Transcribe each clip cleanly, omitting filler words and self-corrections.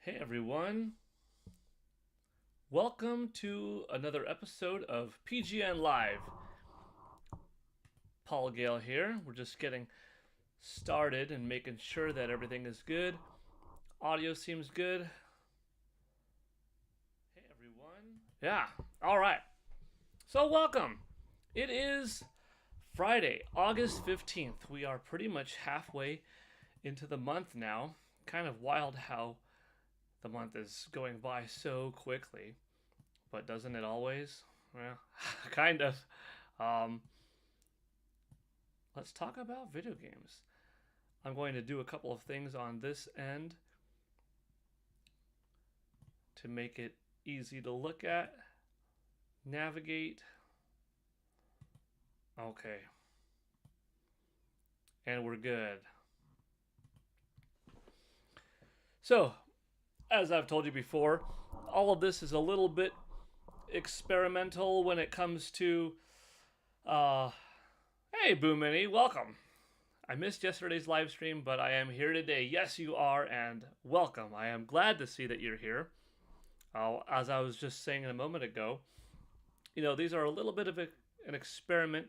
Hey everyone, welcome to another episode of PGN Live. Paul Gale here. We're just getting started and making sure that everything is good. Audio seems good. Hey everyone. Yeah, alright. So, welcome. It is Friday, August 15th. We are pretty much halfway into the month now. Kind of wild how the month is going by so quickly. But doesn't it always? Well, kind of. Um, let's talk about video games. I'm going to do a couple of things on this end to make it easy to look at, navigate. Okay. And we're good. So, as I've told you before, all of this is a little bit experimental when it comes to. Hey, Boo Mini, welcome. I missed yesterday's live stream, but I am here today. Yes, you are, and welcome. I am glad to see that you're here. As I was just saying a moment ago, these are a little bit of an experiment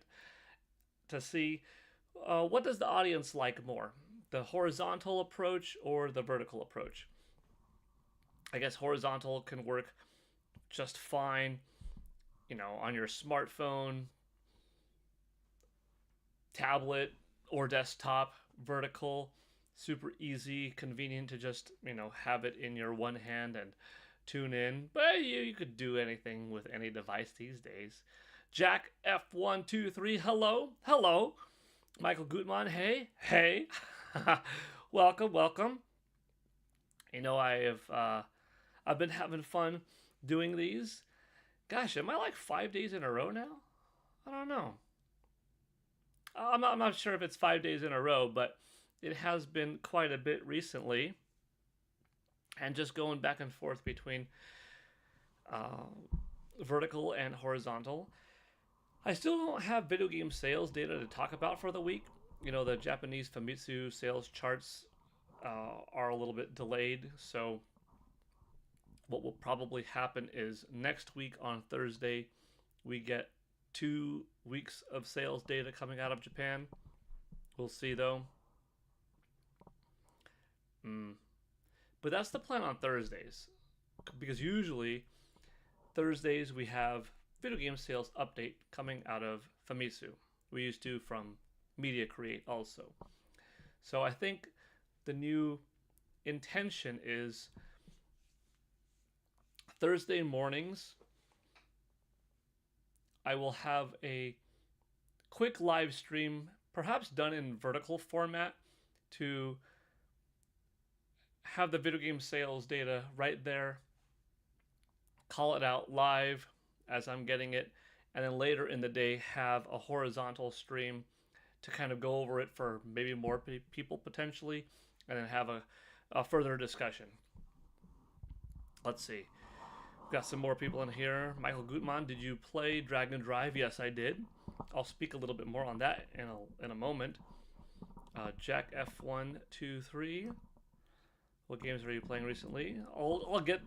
to see what does the audience like more, the horizontal approach or the vertical approach. I guess horizontal can work just fine, on your smartphone, tablet, or desktop. Vertical, super easy, convenient to just have it in your one hand and tune in. But you could do anything with any device these days. Jack F123, hello. Michael Gutmann, hey. welcome. I've been having fun doing these. Gosh, am I like 5 days in a row now? I don't know. I'm not sure if it's 5 days in a row, but it has been quite a bit recently. And just going back and forth between vertical and horizontal. I still don't have video game sales data to talk about for the week. The Japanese Famitsu sales charts are a little bit delayed. So, what will probably happen is next week on Thursday, we get 2 weeks of sales data coming out of Japan. We'll see though. But that's the plan on Thursdays. Because usually, Thursdays we have video game sales update coming out of Famitsu. We used to from Media Create also. So I think the new intention is Thursday mornings I will have a quick live stream, perhaps done in vertical format, to have the video game sales data right there, call it out live as I'm getting it, and then later in the day have a horizontal stream to kind of go over it for maybe more people potentially, and then have a further discussion. Let's see. Got some more people in here. Michael Gutmann, did you play Dragon Drive? Yes, I did. I'll speak a little bit more on that in a moment. Jack F123. What games are you playing recently? I'll get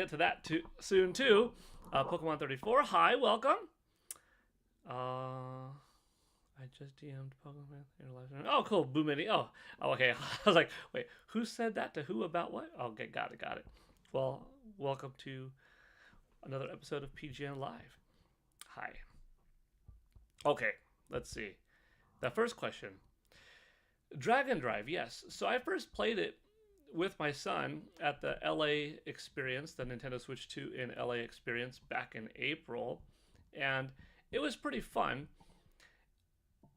to that soon too. Pokemon 34. Hi, welcome. I just DM'd Pokemon in your live stream. Oh, cool. Boomini. Oh, okay. I was like, wait, who said that to who about what? Okay, got it. Well, welcome to another episode of PGN Live. Hi. Okay, let's see. The first question. Dragon Drive, yes. So I first played it with my son at the LA Experience, the Nintendo Switch 2 in LA Experience back in April, and it was pretty fun.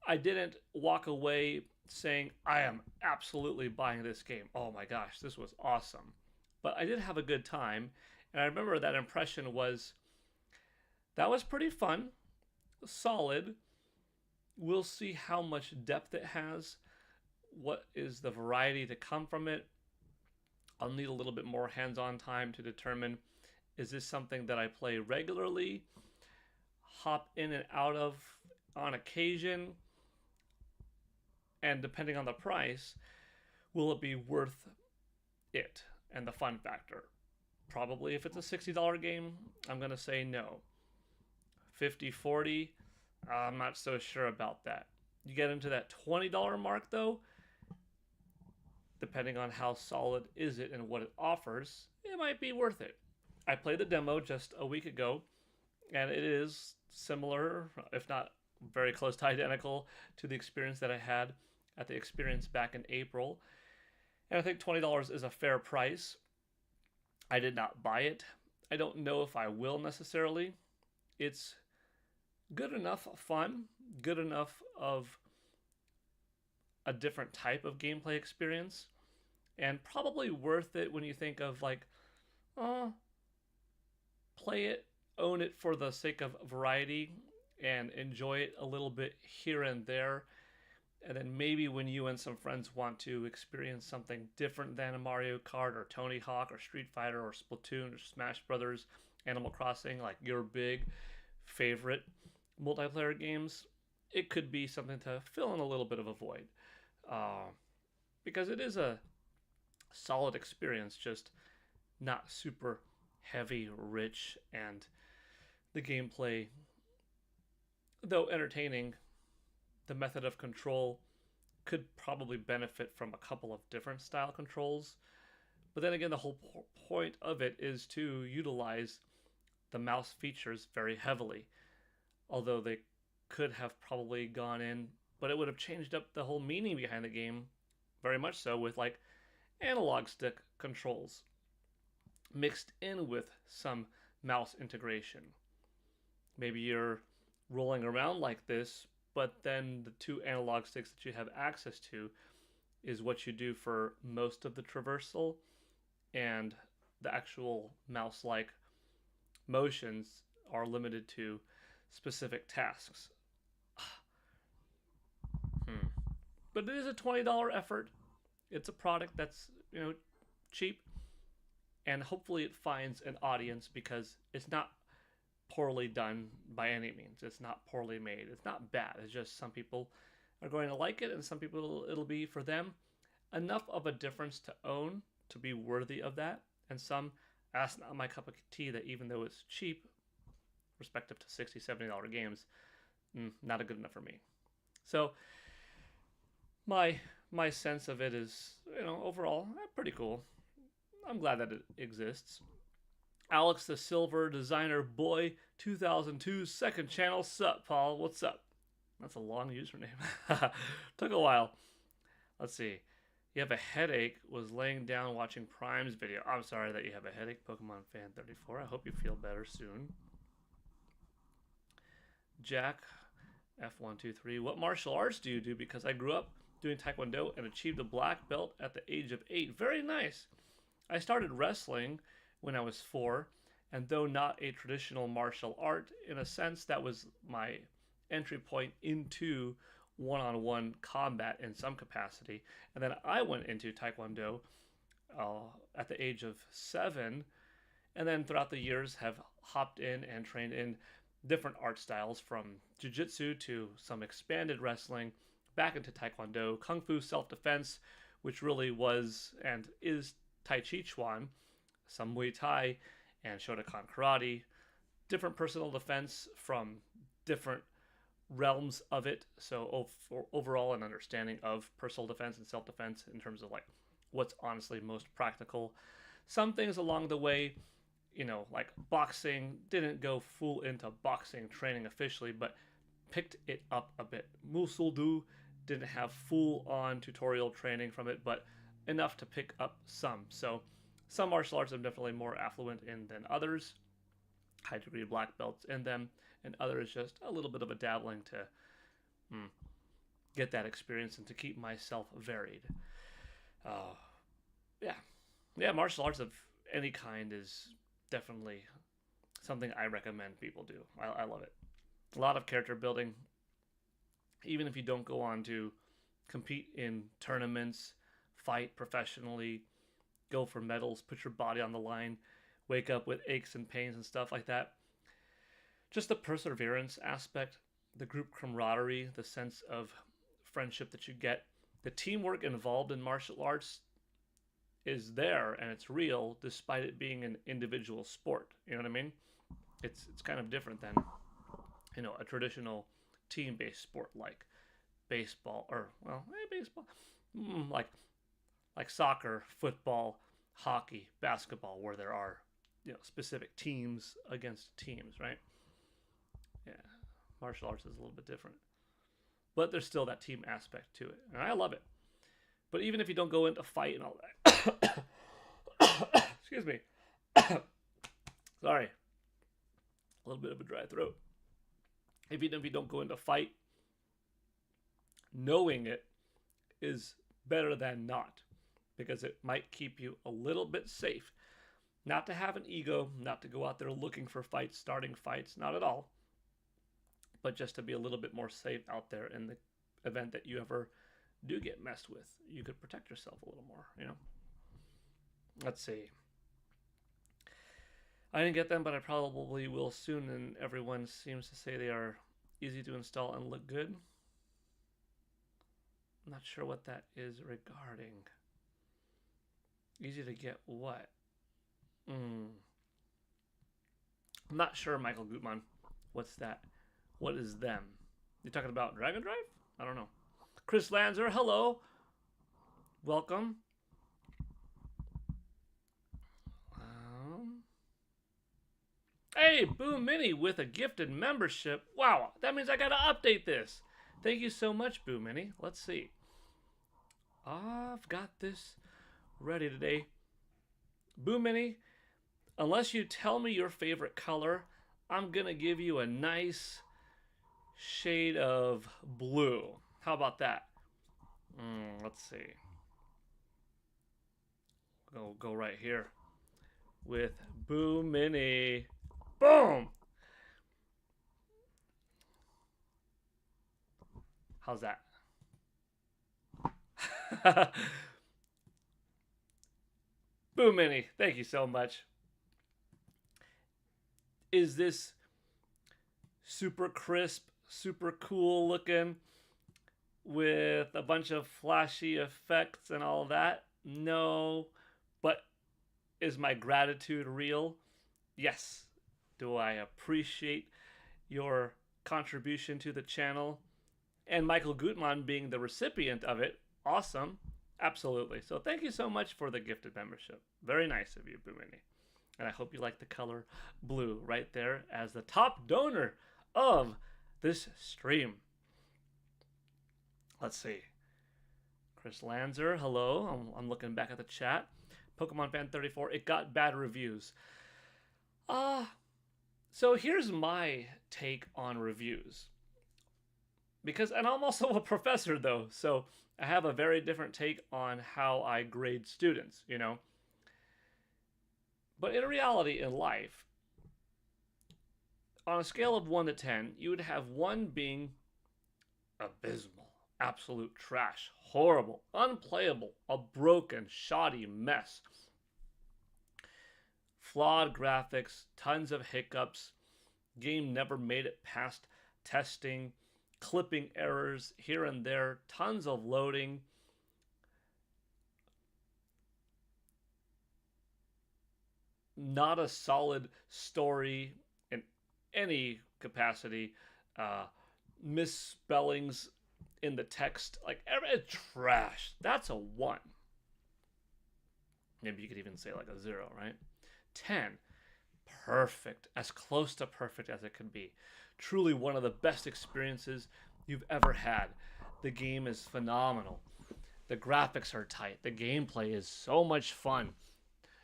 I didn't walk away saying, I am absolutely buying this game. Oh my gosh, this was awesome. But I did have a good time, and I remember that impression was, that was pretty fun, solid. We'll see how much depth it has, what is the variety to come from it. I'll need a little bit more hands-on time to determine, is this something that I play regularly, hop in and out of on occasion, and depending on the price, will it be worth it? and the fun factor. Probably if it's a $60 game, I'm going to say no. 50, 40, I'm not so sure about that. You get into that $20 mark though, depending on how solid is it and what it offers, it might be worth it. I played the demo just a week ago, and it is similar, if not very close to identical, to the experience that I had at the experience back in April. And I think $20 is a fair price. I did not buy it. I don't know if I will necessarily. It's good enough fun, good enough of a different type of gameplay experience, and probably worth it when you think of like, oh, play it, own it for the sake of variety, and enjoy it a little bit here and there. And then maybe when you and some friends want to experience something different than a Mario Kart or Tony Hawk or Street Fighter or Splatoon or Smash Brothers, Animal Crossing, like your big favorite multiplayer games, it could be something to fill in a little bit of a void. Because it is a solid experience, just not super heavy, rich, and the gameplay, though entertaining, the method of control could probably benefit from a couple of different style controls. But then again, the whole point of it is to utilize the mouse features very heavily. Although they could have probably gone in, but it would have changed up the whole meaning behind the game, very much so, with like analog stick controls mixed in with some mouse integration. Maybe you're rolling around like this, but then the two analog sticks that you have access to is what you do for most of the traversal, and the actual mouse-like motions are limited to specific tasks. But it is a $20 effort. It's a product that's, cheap, and hopefully it finds an audience because it's not poorly done by any means. It's not poorly made. It's not bad. It's just some people are going to like it, and some people it'll be for them enough of a difference to own to be worthy of that. And some, that's not my cup of tea, that even though it's cheap, respective to $60, $70 games, not a good enough for me. So my sense of it is, overall, pretty cool. I'm glad that it exists. Alex the Silver Designer Boy 2002 second channel. Sup, Paul? What's up? That's a long username. Took a while. Let's see. You have a headache. Was laying down watching Prime's video. I'm sorry that you have a headache, Pokemon Fan 34. I hope you feel better soon. Jack F123. What martial arts do you do? Because I grew up doing Taekwondo and achieved a black belt at the age of 8. Very nice. I started wrestling when I was 4, and though not a traditional martial art, in a sense that was my entry point into one-on-one combat in some capacity. And then I went into Taekwondo at the age of 7, and then throughout the years have hopped in and trained in different art styles, from jiu-jitsu to some expanded wrestling, back into Taekwondo, Kung Fu self-defense, which really was and is Tai Chi Chuan, some Muay Thai, and Shotokan Karate, different personal defense from different realms of it. So overall, an understanding of personal defense and self-defense in terms of like what's honestly most practical. Some things along the way, like boxing, didn't go full into boxing training officially, but picked it up a bit. Musul Do didn't have full-on tutorial training from it, but enough to pick up some. So some martial arts I'm definitely more affluent in than others. High degree of black belts in them, and others just a little bit of a dabbling to get that experience and to keep myself varied. Yeah, martial arts of any kind is definitely something I recommend people do. I love it. A lot of character building. Even if you don't go on to compete in tournaments, fight professionally, go for medals, put your body on the line, wake up with aches and pains and stuff like that. Just the perseverance aspect, the group camaraderie, the sense of friendship that you get, the teamwork involved in martial arts is there and it's real despite it being an individual sport. You know what I mean? It's kind of different than, a traditional team-based sport like baseball or baseball, like soccer, football, hockey, basketball, where there are specific teams against teams, right? Yeah, martial arts is a little bit different, but there's still that team aspect to it, and I love it. But even if you don't go into fight and all that, excuse me, sorry, a little bit of a dry throat. Even if you don't go into fight, knowing it is better than not, because it might keep you a little bit safe. Not to have an ego, not to go out there looking for fights, starting fights, not at all, but just to be a little bit more safe out there in the event that you ever do get messed with. You could protect yourself a little more. Let's see. I didn't get them, but I probably will soon, and everyone seems to say they are easy to install and look good. I'm not sure what that is regarding. Easy to get what? I'm not sure, Michael Gutmann. What's that? What is them? You talking about Dragon Drive? I don't know. Chris Lanzer, hello. Welcome. Hey, Boom Mini with a gifted membership. Wow, that means I gotta update this. Thank you so much, Boom Mini. Let's see. I've got this ready today. Boom Mini, unless you tell me your favorite color, I'm gonna give you a nice shade of blue. How about that? Let's see. Go right here with Boom Mini. Boom! How's that? Boom Mini, thank you so much. Is this super crisp, super cool looking with a bunch of flashy effects and all that? No. But is my gratitude real? Yes. Do I appreciate your contribution to the channel? And Michael Gutmann being the recipient of it? Awesome. Absolutely. So thank you so much for the gifted membership. Very nice of you, Boomini. And I hope you like the color blue right there as the top donor of this stream. Let's see. Chris Lanzer, hello. I'm looking back at the chat. Pokemon Fan 34, it got bad reviews. So here's my take on reviews. And I'm also a professor though, so I have a very different take on how I grade students, But in reality, in life, on a scale of 1 to 10, you would have 1 being abysmal, absolute trash, horrible, unplayable, a broken, shoddy mess. Flawed graphics, tons of hiccups, game never made it past testing, clipping errors here and there, tons of loading. Not a solid story in any capacity. Misspellings in the text, trash. That's a 1. Maybe you could even say like a 0, right? 10, perfect, as close to perfect as it could be. Truly one of the best experiences you've ever had. The game is phenomenal. The graphics are tight. The gameplay is so much fun.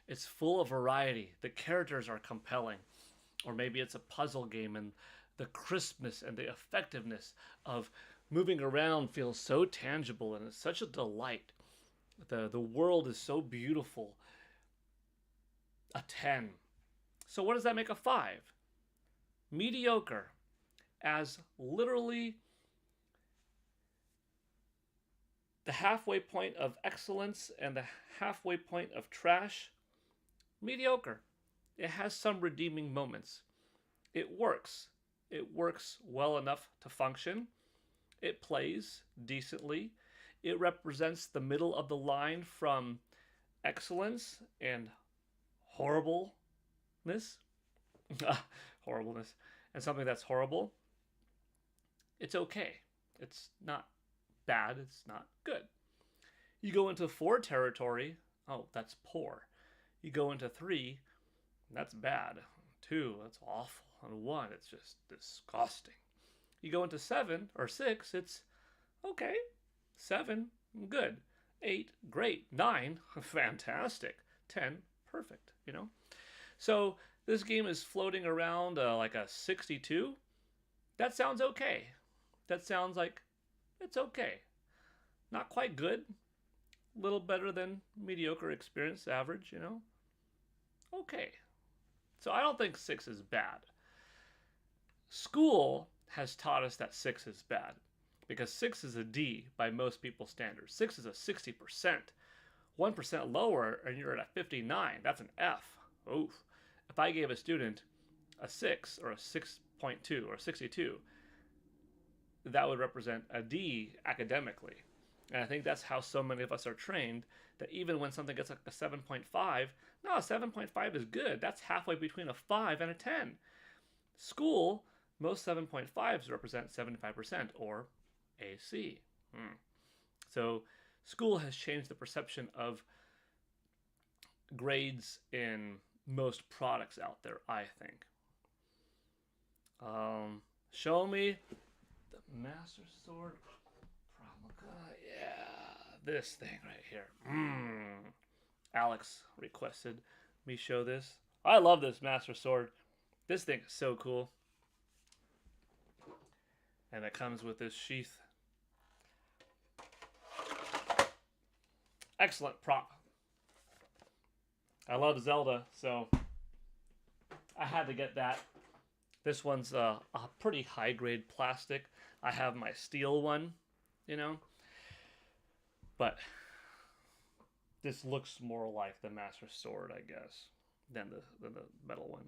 It's full of variety. The characters are compelling. Or maybe it's a puzzle game and the crispness and the effectiveness of moving around feels so tangible and it's such a delight. The world is so beautiful. A 10. So what does that make a 5? Mediocre. As literally the halfway point of excellence and the halfway point of trash. Mediocre. It has some redeeming moments. It works. It works well enough to function. It plays decently. It represents the middle of the line from excellence and horribleness, horribleness, and something that's horrible, it's okay. It's not bad. It's not good. You go into 4 territory, oh, that's poor. You go into 3, that's bad. 2, that's awful. And 1, it's just disgusting. You go into 7 or 6, it's okay. 7, good. 8, great. 9, fantastic. 10, perfect, you know? So this game is floating around like a 62. That sounds okay. That sounds like it's okay. Not quite good. A little better than mediocre experience, average, you know? Okay. So I don't think 6 is bad. School has taught us that 6 is bad because 6 is a D by most people's standards. 6 is a 60%. 1% lower and you're at a 59. That's an F. Oof. If I gave a student a 6 or a 6.2 or 62, that would represent a D academically. And I think that's how so many of us are trained, that even when something gets like a 7.5, no, a 7.5 is good. That's halfway between a 5 and a 10. School, most 7.5s represent 75% or AC. So school has changed the perception of grades in most products out there, I think. Show me the Master Sword yeah, this thing right here. Alex requested me show this. I love this Master Sword. This thing is so cool. And it comes with this sheath. Excellent prop. I love Zelda, so I had to get that. This one's a pretty high grade plastic. I have my steel one, you know. But this looks more like the Master Sword, I guess, than the metal one.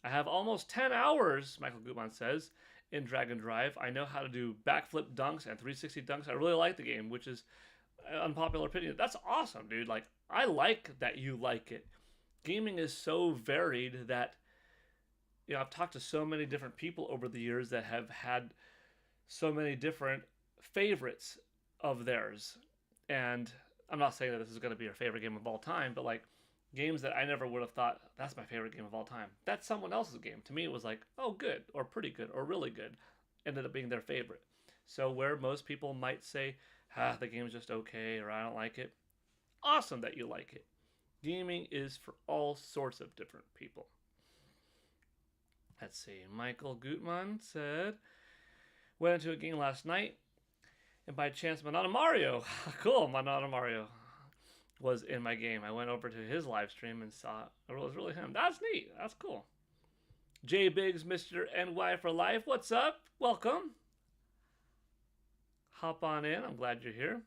I have almost 10 hours, Michael Gutmann says, in Dragon Drive. I know how to do backflip dunks and 360 dunks. I really like the game, which is an unpopular opinion. That's awesome, dude. Like, I like that you like it. Gaming is so varied that, you know, I've talked to so many different people over the years that have had so many different favorites of theirs. And I'm not saying that this is going to be your favorite game of all time, but like games that I never would have thought that's my favorite game of all time. That's someone else's game. To me, it was like, oh, good, or pretty good, or really good. Ended up being their favorite. So where most people might say, the game's just okay, or I don't like it, awesome that you like it. Gaming is for all sorts of different people. Let's see. Michael Gutmann said, went into a game last night, and by chance, Manana Mario, cool, Manana Mario was in my game. I went over to his live stream and saw it was really him. That's neat. That's cool. J Biggs, Mr. NY for Life, what's up? Welcome. Hop on in. I'm glad you're here.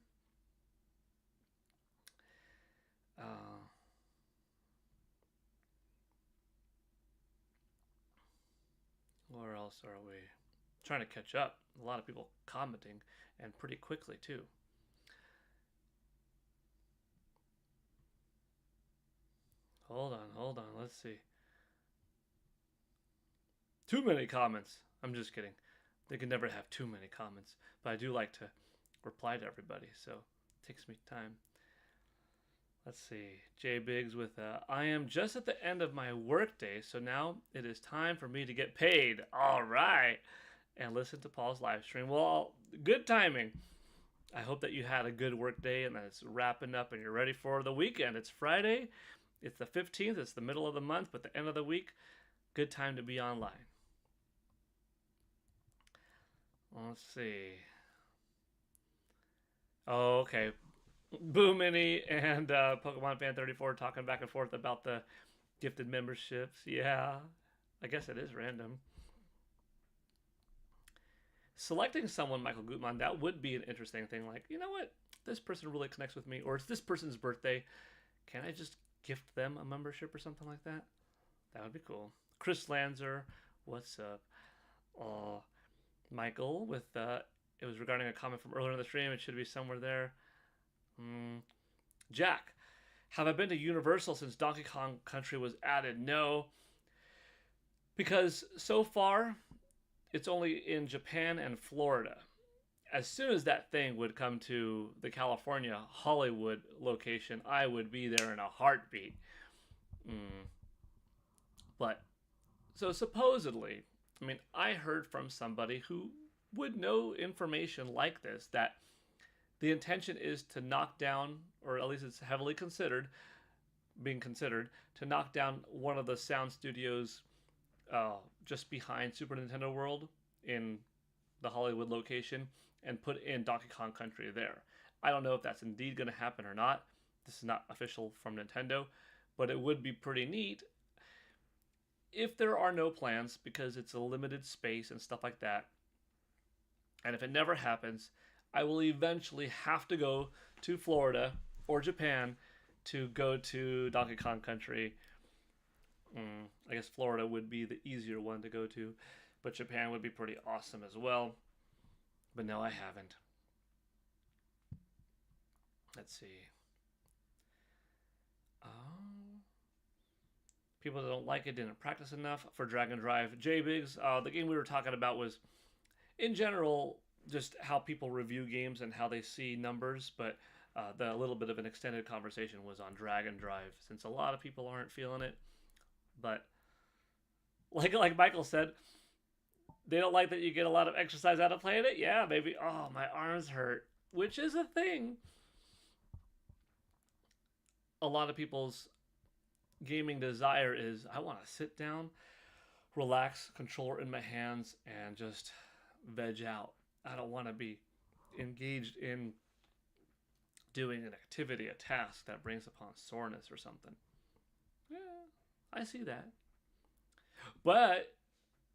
Where else are we? Trying to catch up. A lot of people commenting, and pretty quickly too. Hold on. Let's see. Too many comments. I'm just kidding. They can never have too many comments, but I do like to reply to everybody, so it takes me time. Let's see. Jay Biggs with, I am just at the end of my workday, so now it is time for me to get paid. All right. And listen to Paul's live stream. Well, good timing. I hope that you had a good workday and that it's wrapping up and you're ready for the weekend. It's Friday. It's the 15th. It's the middle of the month, but the end of the week. Good time to be online. Let's see. Oh, okay. Boo Mini and Pokemon Fan 34 talking back and forth about the gifted memberships. Yeah, I guess it is random. Selecting someone, Michael Gutmann, that would be an interesting thing. Like, you know what? This person really connects with me, or it's this person's birthday. Can I just gift them a membership or something like that? That would be cool. Chris Lanzer, what's up? Michael with, it was regarding a comment from earlier in the stream. It should be somewhere there. Jack, Have I been to Universal since Donkey Kong Country was added? No, because so far it's only in Japan and Florida. As soon as that thing would come to the California Hollywood location, I would be there in a heartbeat. Mm. But so supposedly, I mean, I heard from somebody who would know information like this that the intention is to knock down, or at least it's heavily being considered, to knock down one of the sound studios just behind Super Nintendo World in the Hollywood location and put in Donkey Kong Country there. I don't know if that's indeed going to happen or not. This is not official from Nintendo, but it would be pretty neat if there are no plans because it's a limited space and stuff like that. And if it never happens, I will eventually have to go to Florida or Japan to go to Donkey Kong Country. I guess Florida would be the easier one to go to, but Japan would be pretty awesome as well. But no, I haven't. Let's see. People that don't like it didn't practice enough for Dragon Drive. J-Biggs, the game we were talking about was, in general, just how people review games and how they see numbers, but the little bit of an extended conversation was on Dragon Drive, since a lot of people aren't feeling it. But like Michael said, they don't like that you get a lot of exercise out of playing it. Yeah, maybe. Oh, my arms hurt, which is a thing. A lot of people's gaming desire is, I want to sit down, relax, controller in my hands, and just veg out. I don't want to be engaged in doing an activity, a task that brings upon soreness or something. Yeah, I see that. But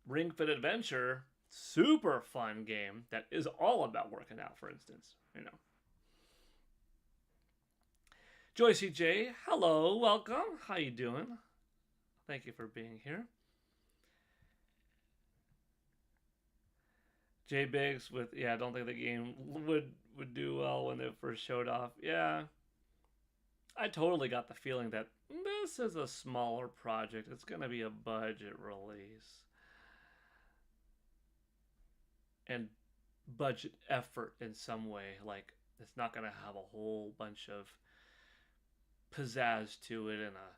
Ring Fit Adventure, super fun game that is all about working out, for instance. Joycey J, hello, welcome. How you doing? Thank you for being here. J Biggs with, I don't think the game would do well when they first showed off. Yeah. I totally got the feeling that this is a smaller project. It's going to be a budget release. And budget effort in some way. Like, it's not going to have a whole bunch of pizzazz to it and a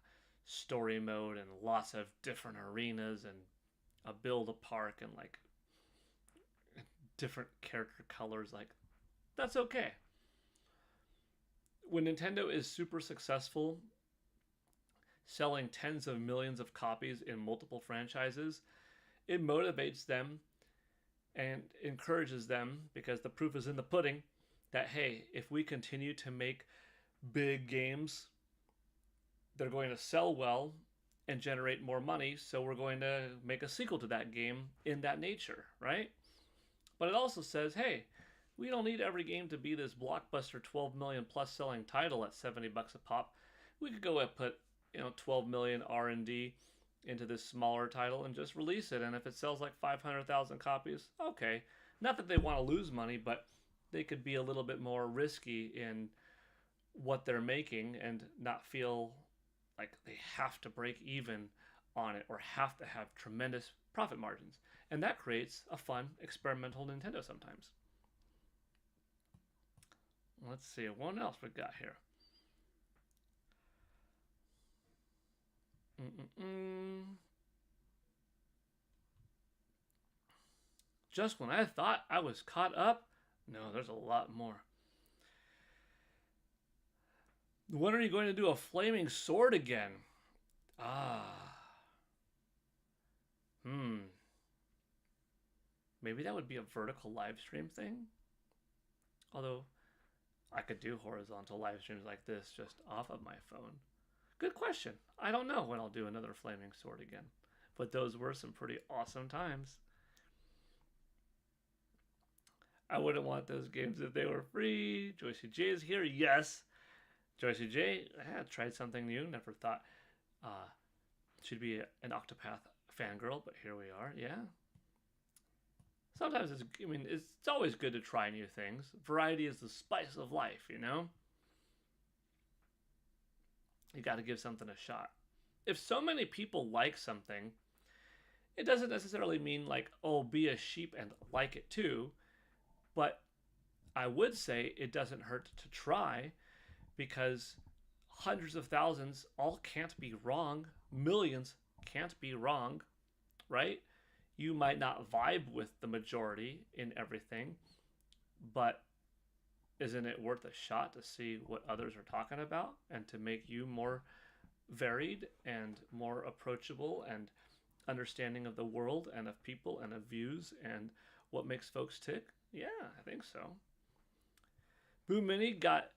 story mode and lots of different arenas and a build a park and like different character colors. Like, that's okay. When Nintendo is super successful selling tens of millions of copies in multiple franchises, it motivates them and encourages them, because the proof is in the pudding, that hey, if we continue to make big games, they're going to sell well and generate more money, so we're going to make a sequel to that game in that nature, right? But it also says, hey, we don't need every game to be this blockbuster 12 million plus selling title at $70 a pop. We could go and put 12 million R&D into this smaller title and just release it, and if it sells like 500,000 copies, okay. Not that they want to lose money, but they could be a little bit more risky in what they're making and not feel like they have to break even on it or have to have tremendous profit margins. And that creates a fun experimental Nintendo sometimes. Let's see, what else we got here? Just when I thought I was caught up, no, there's a lot more. When are you going to do a flaming sword again? Maybe that would be a vertical live stream thing. Although, I could do horizontal live streams like this just off of my phone. Good question. I don't know when I'll do another flaming sword again. But those were some pretty awesome times. I wouldn't want those games if they were free. Joycey J is here. Yes. Joycey J, I had tried something new. Never thought she'd be an Octopath fangirl, but here we are. Yeah. Sometimes it's always good to try new things. Variety is the spice of life, You got to give something a shot. If so many people like something, it doesn't necessarily mean like, oh, be a sheep and like it too. But I would say it doesn't hurt to try, because hundreds of thousands all can't be wrong. Millions can't be wrong, right? You might not vibe with the majority in everything, but isn't it worth a shot to see what others are talking about and to make you more varied and more approachable and understanding of the world and of people and of views and what makes folks tick? Yeah, I think so. Boo Mini got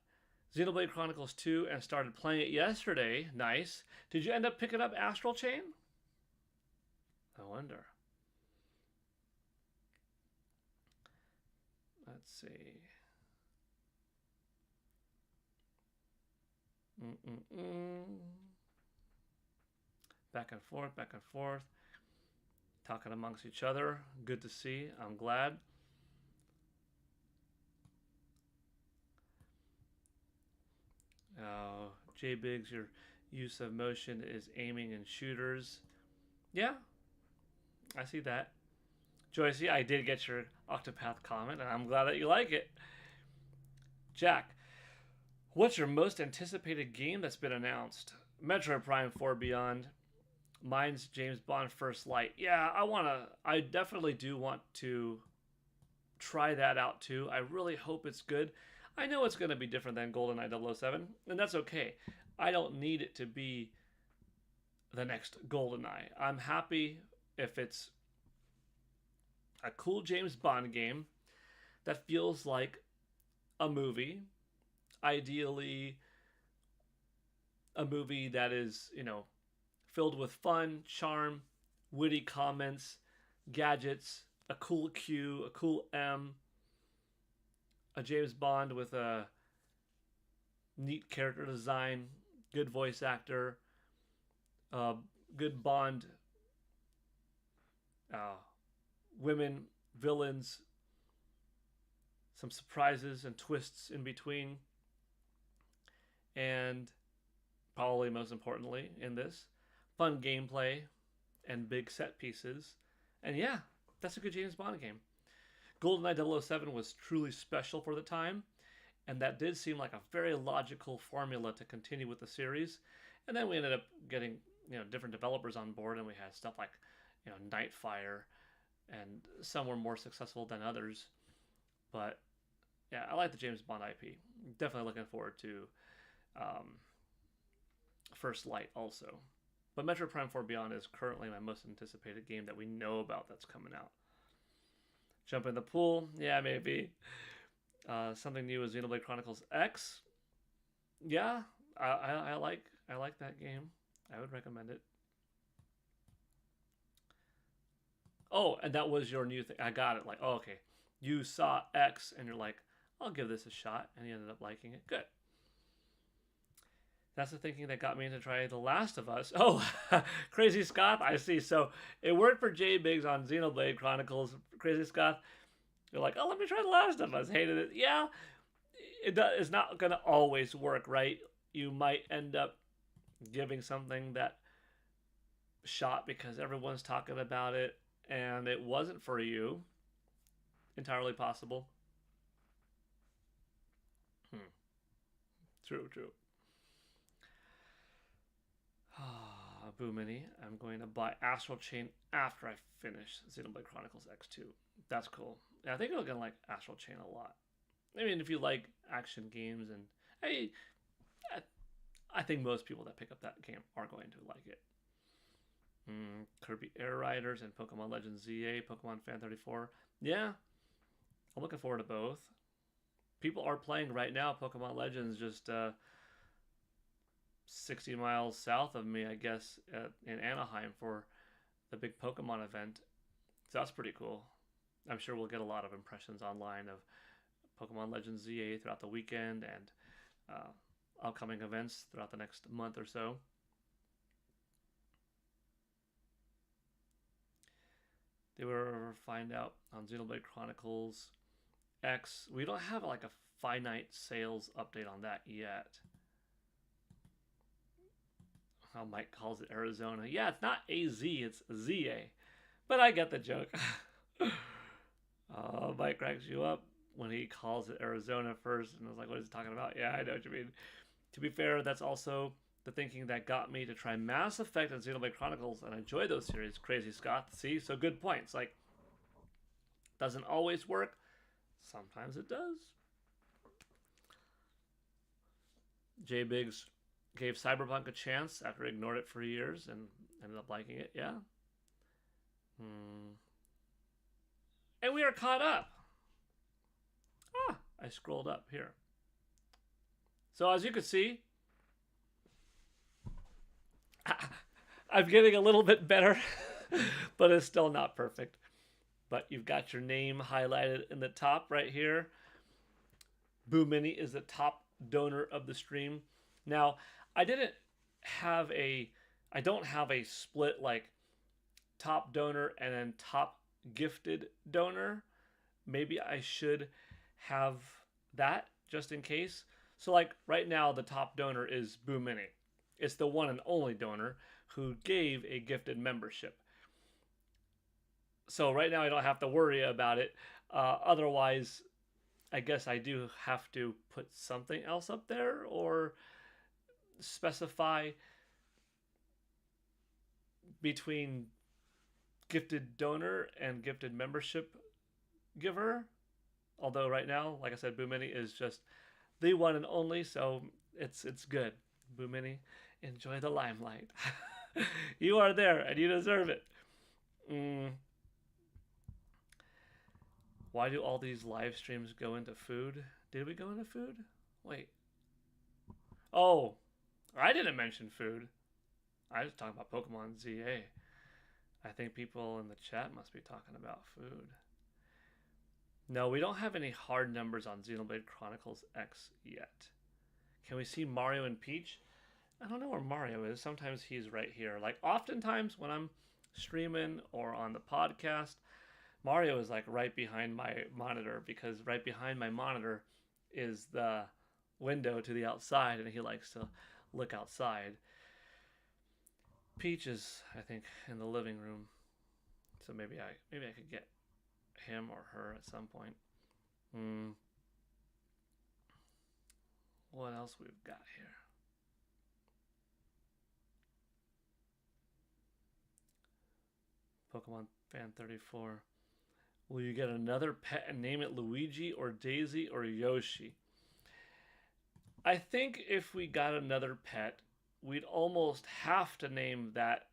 Xenoblade Chronicles 2 and started playing it yesterday. Nice. Did you end up picking up Astral Chain? I wonder. Let's see. Back and forth, back and forth. Talking amongst each other. Good to see. I'm glad. J Biggs, your use of motion is aiming in shooters. Yeah, I see that. Joycey, I did get your Octopath comment, and I'm glad that you like it. Jack, what's your most anticipated game that's been announced? Metroid Prime 4 Beyond. Mine's James Bond First Light. Yeah, I definitely do want to try that out too. I really hope it's good. I know it's going to be different than GoldenEye 007, and that's okay. I don't need it to be the next GoldenEye. I'm happy if it's a cool James Bond game that feels like a movie. Ideally, a movie that is, filled with fun, charm, witty comments, gadgets, a cool Q, a cool M, a James Bond with a neat character design, good voice actor, good Bond, women, villains, some surprises and twists in between, and probably most importantly in this, fun gameplay and big set pieces. And yeah, that's a good James Bond game. GoldenEye 007 was truly special for the time, and that did seem like a very logical formula to continue with the series. And then we ended up getting different developers on board, and we had stuff like Nightfire, and some were more successful than others. But yeah, I like the James Bond IP. Definitely looking forward to First Light also. But Metroid Prime 4 Beyond is currently my most anticipated game that we know about that's coming out. Jump in the pool, yeah, maybe. Something new is Xenoblade Chronicles X. Yeah, I like that game. I would recommend it. Oh, and that was your new thing. I got it. Like, oh, okay. You saw X and you're like, I'll give this a shot, and you ended up liking it. Good. That's the thinking that got me to try The Last of Us. Oh, Crazy Scott, I see. So it worked for J Biggs on Xenoblade Chronicles. Crazy Scott, you're like, oh, let me try The Last of Us. Hated it. Yeah, it's not going to always work, right? You might end up giving something that shot because everyone's talking about it and it wasn't for you. Entirely possible. True. Boo Mini. I'm going to buy Astral Chain after I finish Xenoblade Chronicles X2. That's cool. Yeah, I think you're going to like Astral Chain a lot. I mean, if you like action games, and I think most people that pick up that game are going to like it. Kirby Air Riders and Pokemon Legends ZA, Pokemon Fan 34. Yeah, I'm looking forward to both. People are playing right now Pokemon Legends just 60 miles south of me, I guess, in Anaheim for the big Pokemon event. So that's pretty cool. I'm sure we'll get a lot of impressions online of Pokemon Legends ZA throughout the weekend and upcoming events throughout the next month or so. They will find out on Xenoblade Chronicles X. We don't have like a finite sales update on that yet. how Mike calls it Arizona. Yeah, it's not AZ, it's ZA. But I get the joke. Mike cracks you up when he calls it Arizona first, and I was like, what is he talking about? Yeah, I know what you mean. To be fair, that's also the thinking that got me to try Mass Effect and Xenoblade Chronicles and enjoy those series. Crazy Scott. See? So good points. Like, doesn't always work. Sometimes it does. J Biggs gave Cyberpunk a chance after he ignored it for years and ended up liking it. Yeah. And we are caught up. I scrolled up here. So as you can see, I'm getting a little bit better, but it's still not perfect. But you've got your name highlighted in the top right here. Boo Mini is the top donor of the stream. Now, I don't have a split like top donor and then top gifted donor. Maybe I should have that just in case. So like right now, the top donor is Boo Mini. It's the one and only donor who gave a gifted membership. So right now I don't have to worry about it. Otherwise, I guess I do have to put something else up there or specify between gifted donor and gifted membership giver. Although right now, like I said, Boo Mini is just the one and only, so it's good. Boo Mini, enjoy the limelight. You are there and you deserve it. Why do all these live streams go into food? Did we go into food? Wait. Oh, I didn't mention food. I was talking about Pokemon ZA. I think people in the chat must be talking about food. No, we don't have any hard numbers on Xenoblade Chronicles X yet. Can we see Mario and Peach? I don't know where Mario is. Sometimes he's right here. Like, oftentimes when I'm streaming or on the podcast, Mario is like right behind my monitor because right behind my monitor is the window to the outside and he likes to look outside. Peach is, I think, in the living room. So maybe I could get him or her at some point. What else we've got here? Pokemon Fan 34. Will you get another pet and name it Luigi or Daisy or Yoshi? I think if we got another pet, we'd almost have to name that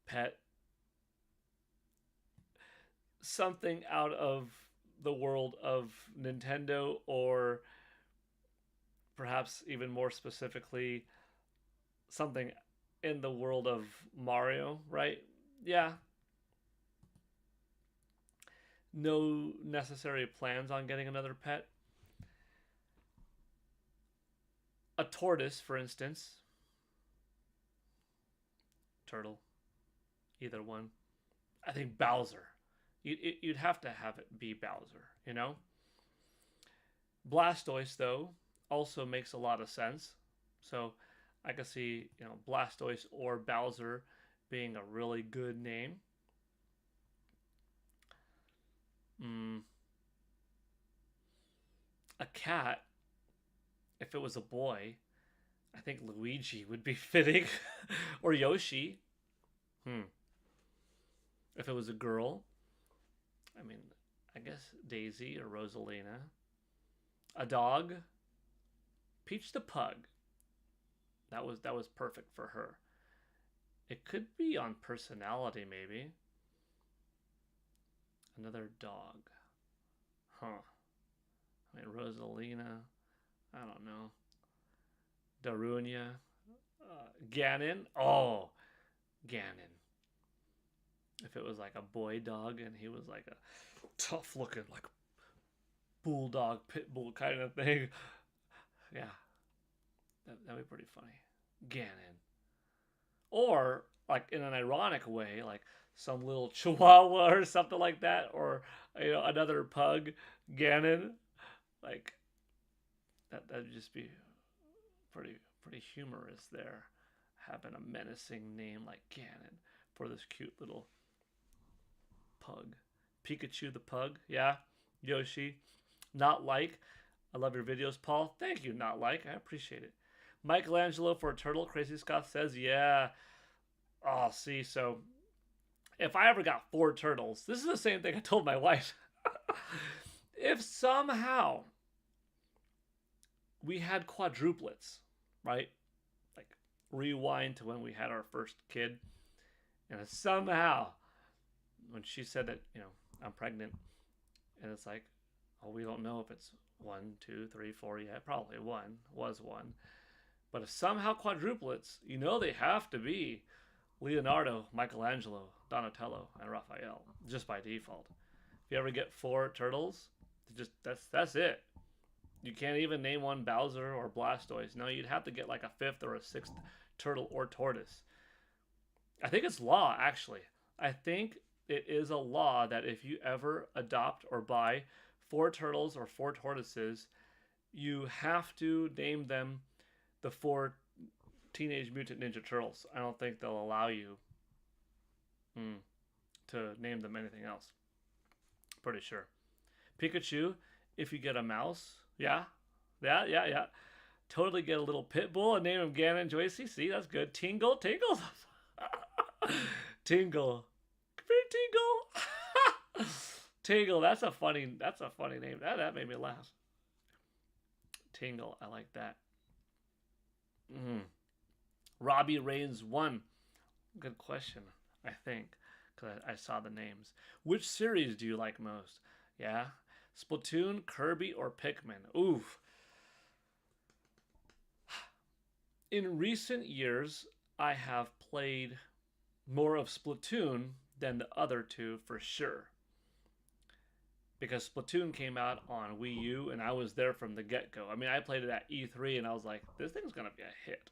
pet something out of the world of Nintendo, or perhaps even more specifically, something in the world of Mario, right? Yeah. No necessary plans on getting another pet. A tortoise, for instance. Turtle. Either one. I think Bowser. You'd have to have it be Bowser, you know? Blastoise, though, also makes a lot of sense. So I could see, Blastoise or Bowser being a really good name. A cat, if it was a boy, I think Luigi would be fitting. Or Yoshi. If it was a girl, I mean, I guess Daisy or Rosalina. A dog, Peach the Pug. That was perfect for her. It could be on personality, maybe. Another dog. I mean, Rosalina. I don't know. Darunia. Ganon. Oh, Ganon. If it was like a boy dog and he was like a tough looking, like bulldog, pit bull kind of thing. Yeah. That'd be pretty funny. Ganon. Or, like, in an ironic way, like some little chihuahua or something like that. Or, another pug. Ganon. Like, that'd just be pretty pretty humorous there, having a menacing name like Ganon for this cute little pug. Pikachu the pug, yeah. Yoshi, not like. I love your videos, Paul. Thank you, not like. I appreciate it. Michelangelo for a turtle, Crazy Scott says, yeah. Oh, see, so if I ever got 4 turtles, this is the same thing I told my wife. If somehow we had quadruplets, right? Like rewind to when we had our first kid, and somehow when she said that, I'm pregnant, and it's like, oh, we don't know if it's 1, 2, 3, 4 yet. Probably was one. But if somehow quadruplets, they have to be Leonardo, Michelangelo, Donatello, and Raphael, just by default. If you ever get 4 turtles, that's it. You can't even name one Bowser or Blastoise. No, you'd have to get like a 5th or a 6th turtle or tortoise. I think it's law, actually. I think it is a law that if you ever adopt or buy 4 turtles or 4 tortoises, you have to name them the 4 Teenage Mutant Ninja Turtles. I don't think they'll allow you to name them anything else. Pretty sure. Pikachu, if you get a mouse, yeah. Totally get a little pit bull and name him Ganon Joycey. See, that's good. Tingle. Tingle. Tingle. Come here, Tingle. Tingle, that's a funny name. That made me laugh. Tingle, I like that. Robbie Reigns 1. Good question, I think, because I saw the names. Which series do you like most? Yeah? Splatoon, Kirby, or Pikmin? Oof. In recent years, I have played more of Splatoon than the other two for sure. Because Splatoon came out on Wii U, and I was there from the get-go. I mean, I played it at E3, and I was like, this thing's going to be a hit.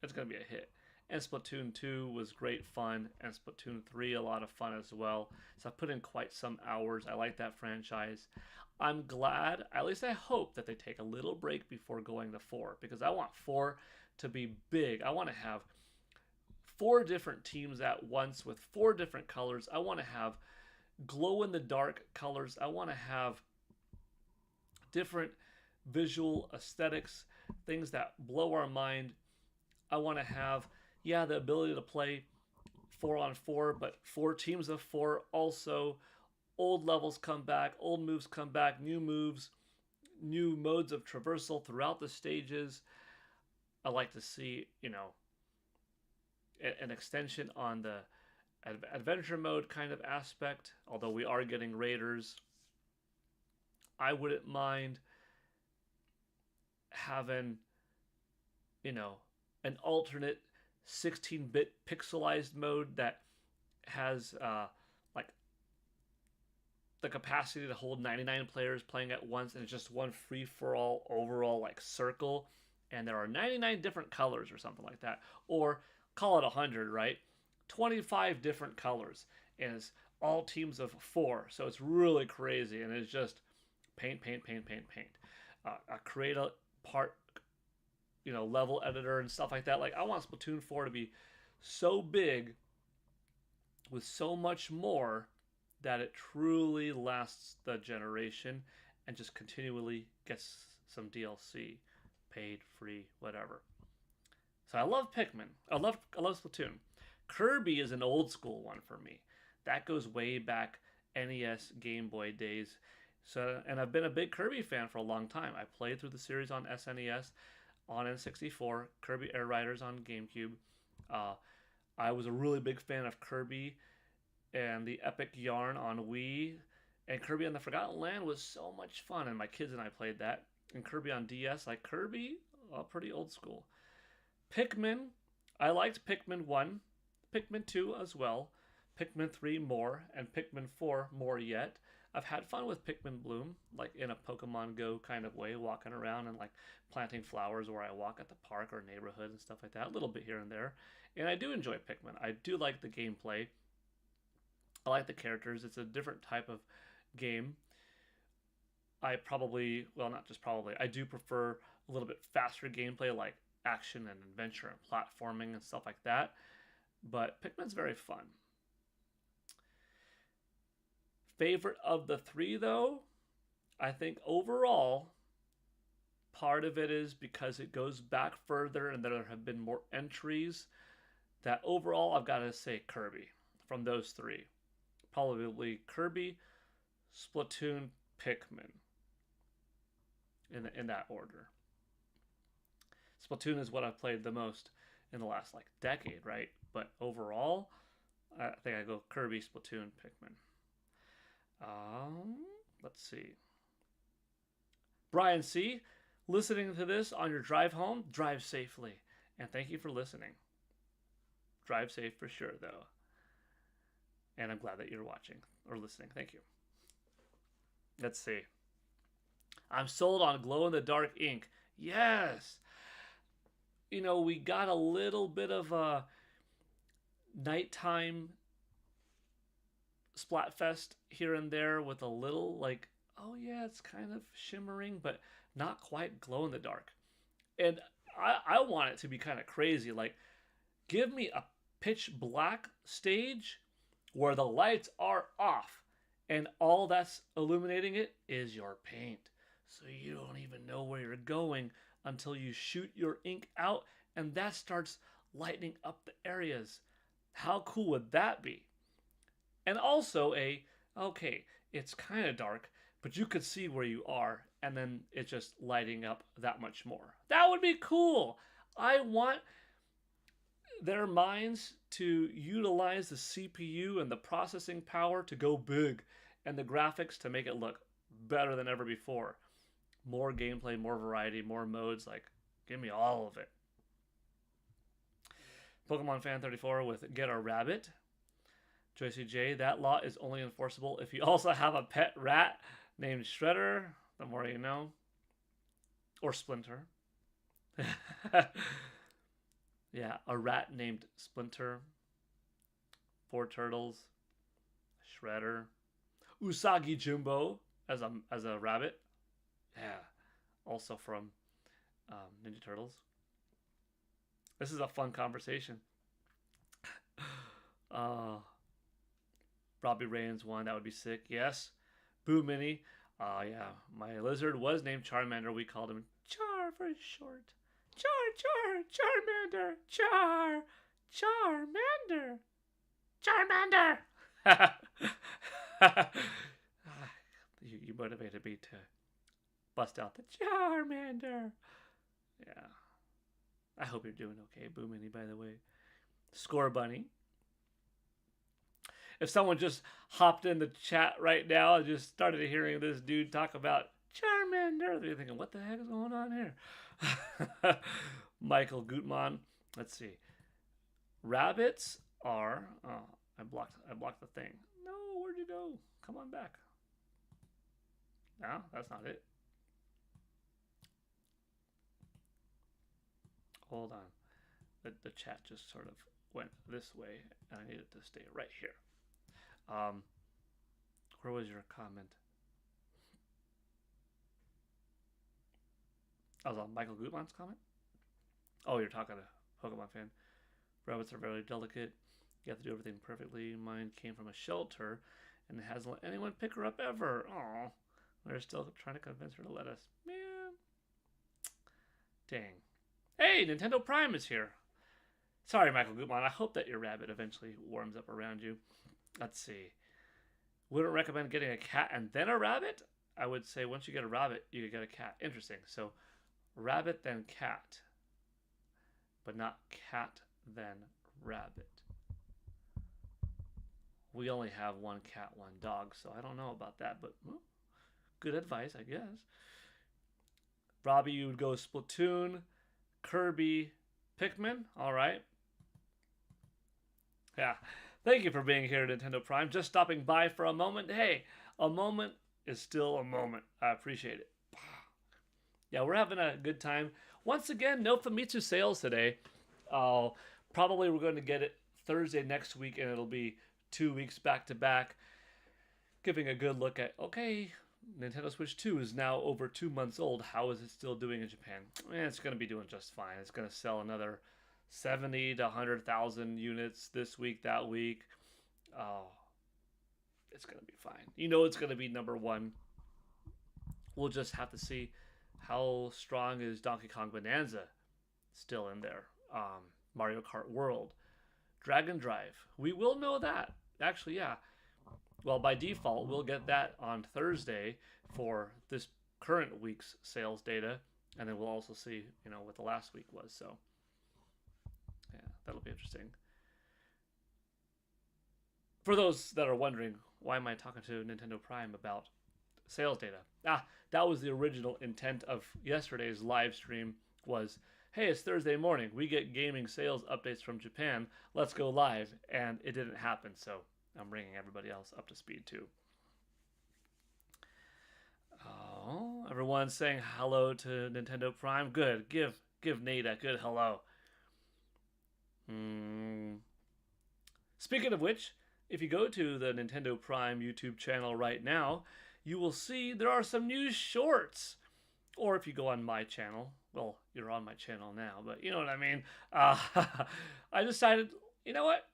It's going to be a hit. And Splatoon 2 was great fun, and Splatoon 3 a lot of fun as well. So I put in quite some hours. I like that franchise. I'm glad, at least I hope, that they take a little break before going to 4, because I want 4 to be big. I want to have 4 different teams at once with 4 different colors. I want to have glow-in-the-dark colors. I want to have different visual aesthetics, things that blow our mind. I want to have, the ability to play 4-on-4, but 4 teams of 4 also. Old levels come back, old moves come back, new moves, new modes of traversal throughout the stages. I like to see, an extension on the adventure mode kind of aspect, although we are getting raiders. I wouldn't mind having, an alternate 16-bit pixelized mode that has the capacity to hold 99 players playing at once, and it's just one free-for-all overall circle, and there are 99 different colors or something like that, or call it 100, right? 25 different colors, and it's all teams of 4, so it's really crazy, and it's just paint. Create a part, level editor and stuff like that. I want Splatoon 4 to be so big with so much more that it truly lasts the generation and just continually gets some DLC, paid, free, whatever. So I love Pikmin. I love Splatoon. Kirby is an old school one for me. That goes way back NES, Game Boy days. So, and I've been a big Kirby fan for a long time. I played through the series on SNES, on N64, Kirby Air Riders on GameCube. I was a really big fan of Kirby and the Epic Yarn on Wii. And Kirby on the Forgotten Land was so much fun, and my kids and I played that. And Kirby on DS, Kirby, pretty old school. Pikmin, I liked Pikmin 1, Pikmin 2 as well, Pikmin 3 more, and Pikmin 4 more yet. I've had fun with Pikmin Bloom, in a Pokemon Go kind of way, walking around and planting flowers where I walk at the park or neighborhood and stuff like that, a little bit here and there. And I do enjoy Pikmin. I do like the gameplay. I like the characters. It's a different type of game. I probably, well, not just probably, I do prefer a little bit faster gameplay like action and adventure and platforming and stuff like that. But Pikmin's very fun. Favorite of the three, though, I think overall, part of it is because it goes back further and there have been more entries. That overall, I've got to say Kirby from those three. Probably Kirby, Splatoon, Pikmin in that order. Splatoon is what I've played the most in the last like decade, right? But overall, I think I go Kirby, Splatoon, Pikmin. Let's see. Brian C., listening to this on your drive home, drive safely. And thank you for listening. Drive safe for sure, though. And I'm glad that you're watching or listening. Thank you. Let's see. I'm sold on glow-in-the-dark ink. Yes. You know, we got a little bit of a nighttime Splatfest here and there with a little, like, oh yeah, it's kind of shimmering, but not quite glow-in-the-dark. And I want it to be kind of crazy. Like, give me a pitch black stage where the lights are off and all that's illuminating it is your paint. So you don't even know where you're going until you shoot your ink out and that starts lightening up the areas. How cool would that be? And also okay, it's kind of dark, but you could see where you are and then it's just lighting up that much more. That would be cool. I want their minds to utilize the CPU and the processing power to go big and the graphics to make it look better than ever before. More gameplay, more variety, more modes. Like, give me all of it. Pokemon Fan 34 with Get a Rabbit. Joycey J, that law is only enforceable if you also have a pet rat named Shredder. The more you know. Or Splinter. Yeah, a rat named Splinter. 4 turtles. Shredder. Usagi Jumbo as a rabbit. Yeah, also from Ninja Turtles. This is a fun conversation. Robbie Rains one, that would be sick. Yes. Boo Mini. Yeah, my lizard was named Charmander. We called him Char for short. Charmander. Charmander. You motivated me to bust out the Charmander. Yeah. I hope you're doing okay, Boo Mini, by the way. Score Bunny. If someone just hopped in the chat right now and just started hearing this dude talk about Charmander, they're thinking, what the heck is going on here? Michael Gutmann. Let's see. Rabbits are... Oh, I blocked the thing. No, where'd you go? Come on back. No, that's not it. Hold on. The chat just sort of went this way, and I needed to stay right here. Where was your comment? I was on Michael Gutmann's comment? Oh, you're talking to Pokemon Fan. Rabbits are very delicate. You have to do everything perfectly. Mine came from a shelter, and it hasn't let anyone pick her up ever. Aw. We're still trying to convince her to let us. Man. Dang. Hey, Nintendo Prime is here. Sorry, Michael Gutmann. I hope that your rabbit eventually warms up around you. Let's see. Wouldn't recommend getting a cat and then a rabbit? I would say once you get a rabbit, you could get a cat. Interesting. So, rabbit then cat. But not cat then rabbit. We only have one cat, one dog, so I don't know about that, but well, good advice, I guess. Robbie, you would go Splatoon, Kirby, Pikmin. All right. Yeah. Thank you for being here at Nintendo Prime. Just stopping by for a moment. Hey, a moment is still a moment. I appreciate it. Yeah, we're having a good time. Once again, no Famitsu sales today. Probably we're going to get it Thursday next week, and it'll be 2 weeks back to back. Giving a good look at, okay, Nintendo Switch 2 is now over 2 months old. How is it still doing in Japan? It's going to be doing just fine. It's going to sell another 70 to 100,000 units this week, that week. Oh, it's going to be fine. You know it's going to be number one. We'll just have to see how strong is Donkey Kong Bonanza still in there. Mario Kart World, Dragon Drive. We will know that. Actually, yeah. Well, by default, we'll get that on Thursday for this current week's sales data, and then we'll also see, what the last week was. So, yeah, that'll be interesting. For those that are wondering, why am I talking to Nintendo Prime about sales data? That was the original intent of yesterday's live stream was, hey, it's Thursday morning. We get gaming sales updates from Japan. Let's go live. And it didn't happen, so I'm bringing everybody else up to speed too. Oh, everyone's saying hello to Nintendo Prime. Good. Give Nate a good hello. Speaking of which, if you go to the Nintendo Prime YouTube channel right now, you will see there are some new shorts. Or if you go on my channel, well, you're on my channel now, but you know what I mean. I decided, you know what?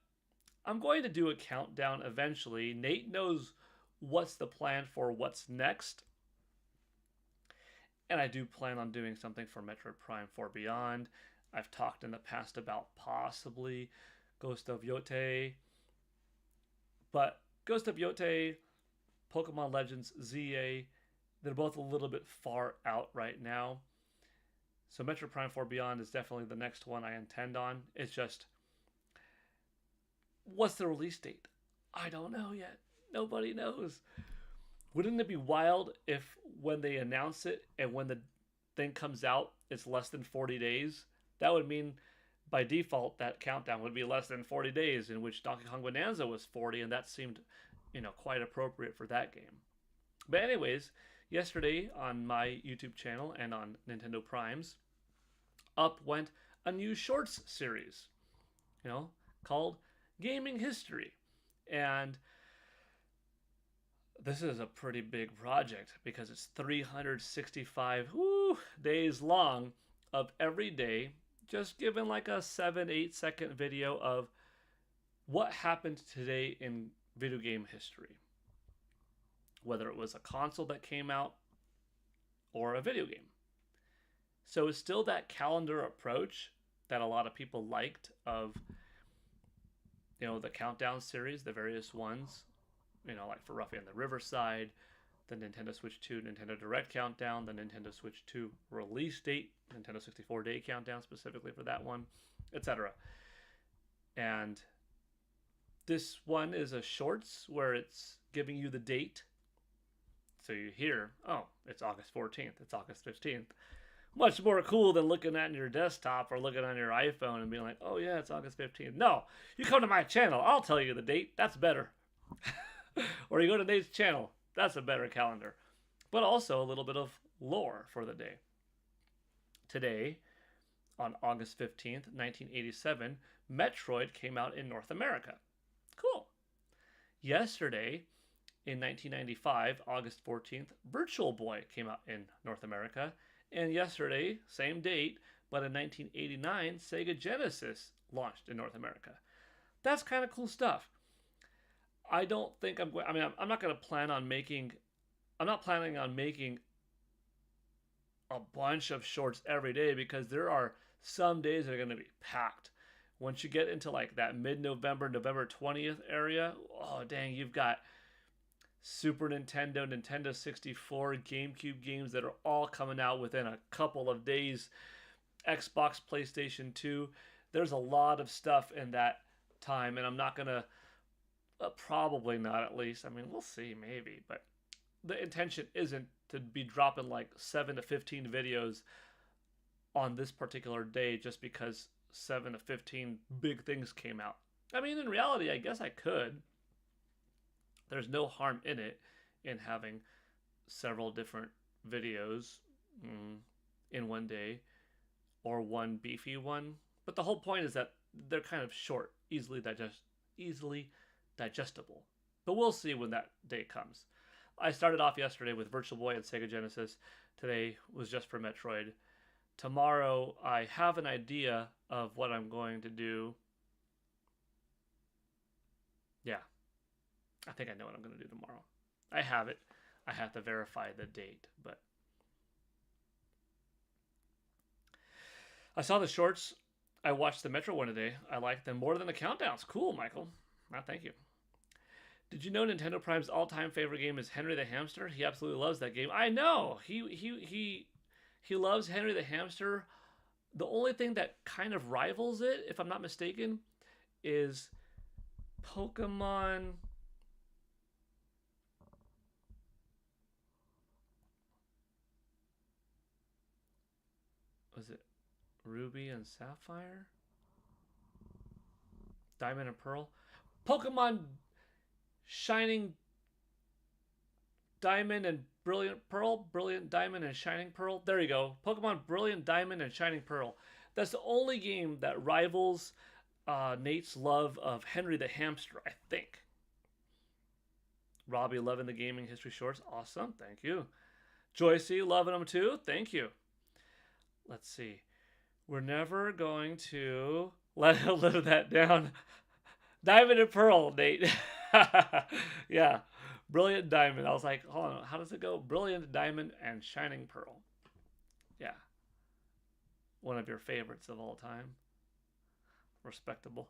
I'm going to do a countdown eventually. Nate knows what's the plan for what's next. And I do plan on doing something for Metroid Prime 4 Beyond. I've talked in the past about possibly Ghost of Yote. But Ghost of Yote, Pokemon Legends ZA, they're both a little bit far out right now. So Metroid Prime 4 Beyond is definitely the next one I intend on. It's just, what's the release date? I don't know yet. Nobody knows. Wouldn't it be wild if when they announce it and when the thing comes out, it's less than 40 days? That would mean by default that countdown would be less than 40 days, in which Donkey Kong Bonanza was 40, and that seemed, quite appropriate for that game. But anyways, yesterday on my YouTube channel and on Nintendo Prime's, up went a new shorts series, called Gaming History. And this is a pretty big project because it's 365 days long of every day, just given like a 7-8 second video of what happened today in video game history. Whether it was a console that came out or a video game. So it's still that calendar approach that a lot of people liked of, the countdown series, the various ones, like for Ruffy on the Riverside, the Nintendo Switch 2 Nintendo Direct countdown, the Nintendo Switch 2 release date, Nintendo 64 day countdown specifically for that one, etc. And this one is a shorts where it's giving you the date. So you hear, oh, it's August 14th, it's August 15th. Much more cool than looking at your desktop or looking on your iPhone and being like, oh yeah, it's August 15th. No, you come to my channel, I'll tell you the date, that's better. Or you go to Nate's channel, that's a better calendar. But also a little bit of lore for the day. Today, on August 15th, 1987, Metroid came out in North America. Cool. Yesterday, in 1995, August 14th, Virtual Boy came out in North America. And yesterday, same date, but in 1989, Sega Genesis launched in North America. That's kind of cool stuff. I don't think I'm going, I'm not going to plan on making, I'm not planning on making a bunch of shorts every day because there are some days that are going to be packed. Once you get into like that mid-November, November 20th area, oh dang, you've got Super Nintendo, Nintendo 64, GameCube games that are all coming out within a couple of days. Xbox, PlayStation 2. There's a lot of stuff in that time, and I'm not going to, probably not at least. I mean, we'll see, maybe. But the intention isn't to be dropping like 7 to 15 videos on this particular day just because 7 to 15 big things came out. I mean, in reality, I guess I could. There's no harm in it, in having several different videos in one day, or one beefy one. But the whole point is that they're kind of short, easily digestible. But we'll see when that day comes. I started off yesterday with Virtual Boy and Sega Genesis. Today was just for Metroid. Tomorrow, I have an idea of what I'm going to do. Yeah, I think I know what I'm going to do tomorrow. I have it. I have to verify the date, but I saw the shorts. I watched the Metro one today. I liked them more than the countdowns. Cool, Michael. Thank you. Did you know Nintendo Prime's all-time favorite game is Henry the Hamster? He absolutely loves that game. I know. He loves Henry the Hamster. The only thing that kind of rivals it, if I'm not mistaken, is Pokemon. Was it Ruby and Sapphire? Diamond and Pearl? Pokemon Shining Diamond and Brilliant Pearl? Brilliant Diamond and Shining Pearl? There you go. Pokemon Brilliant Diamond and Shining Pearl. That's the only game that rivals Nate's love of Henry the Hamster, I think. Robbie loving the gaming history shorts. Awesome. Thank you. Joycey loving them too. Thank you. Let's see. We're never going to let him live that down. Diamond and Pearl, Nate. Yeah. Brilliant Diamond. I was like, hold on. How does it go? Brilliant Diamond and Shining Pearl. Yeah. One of your favorites of all time. Respectable.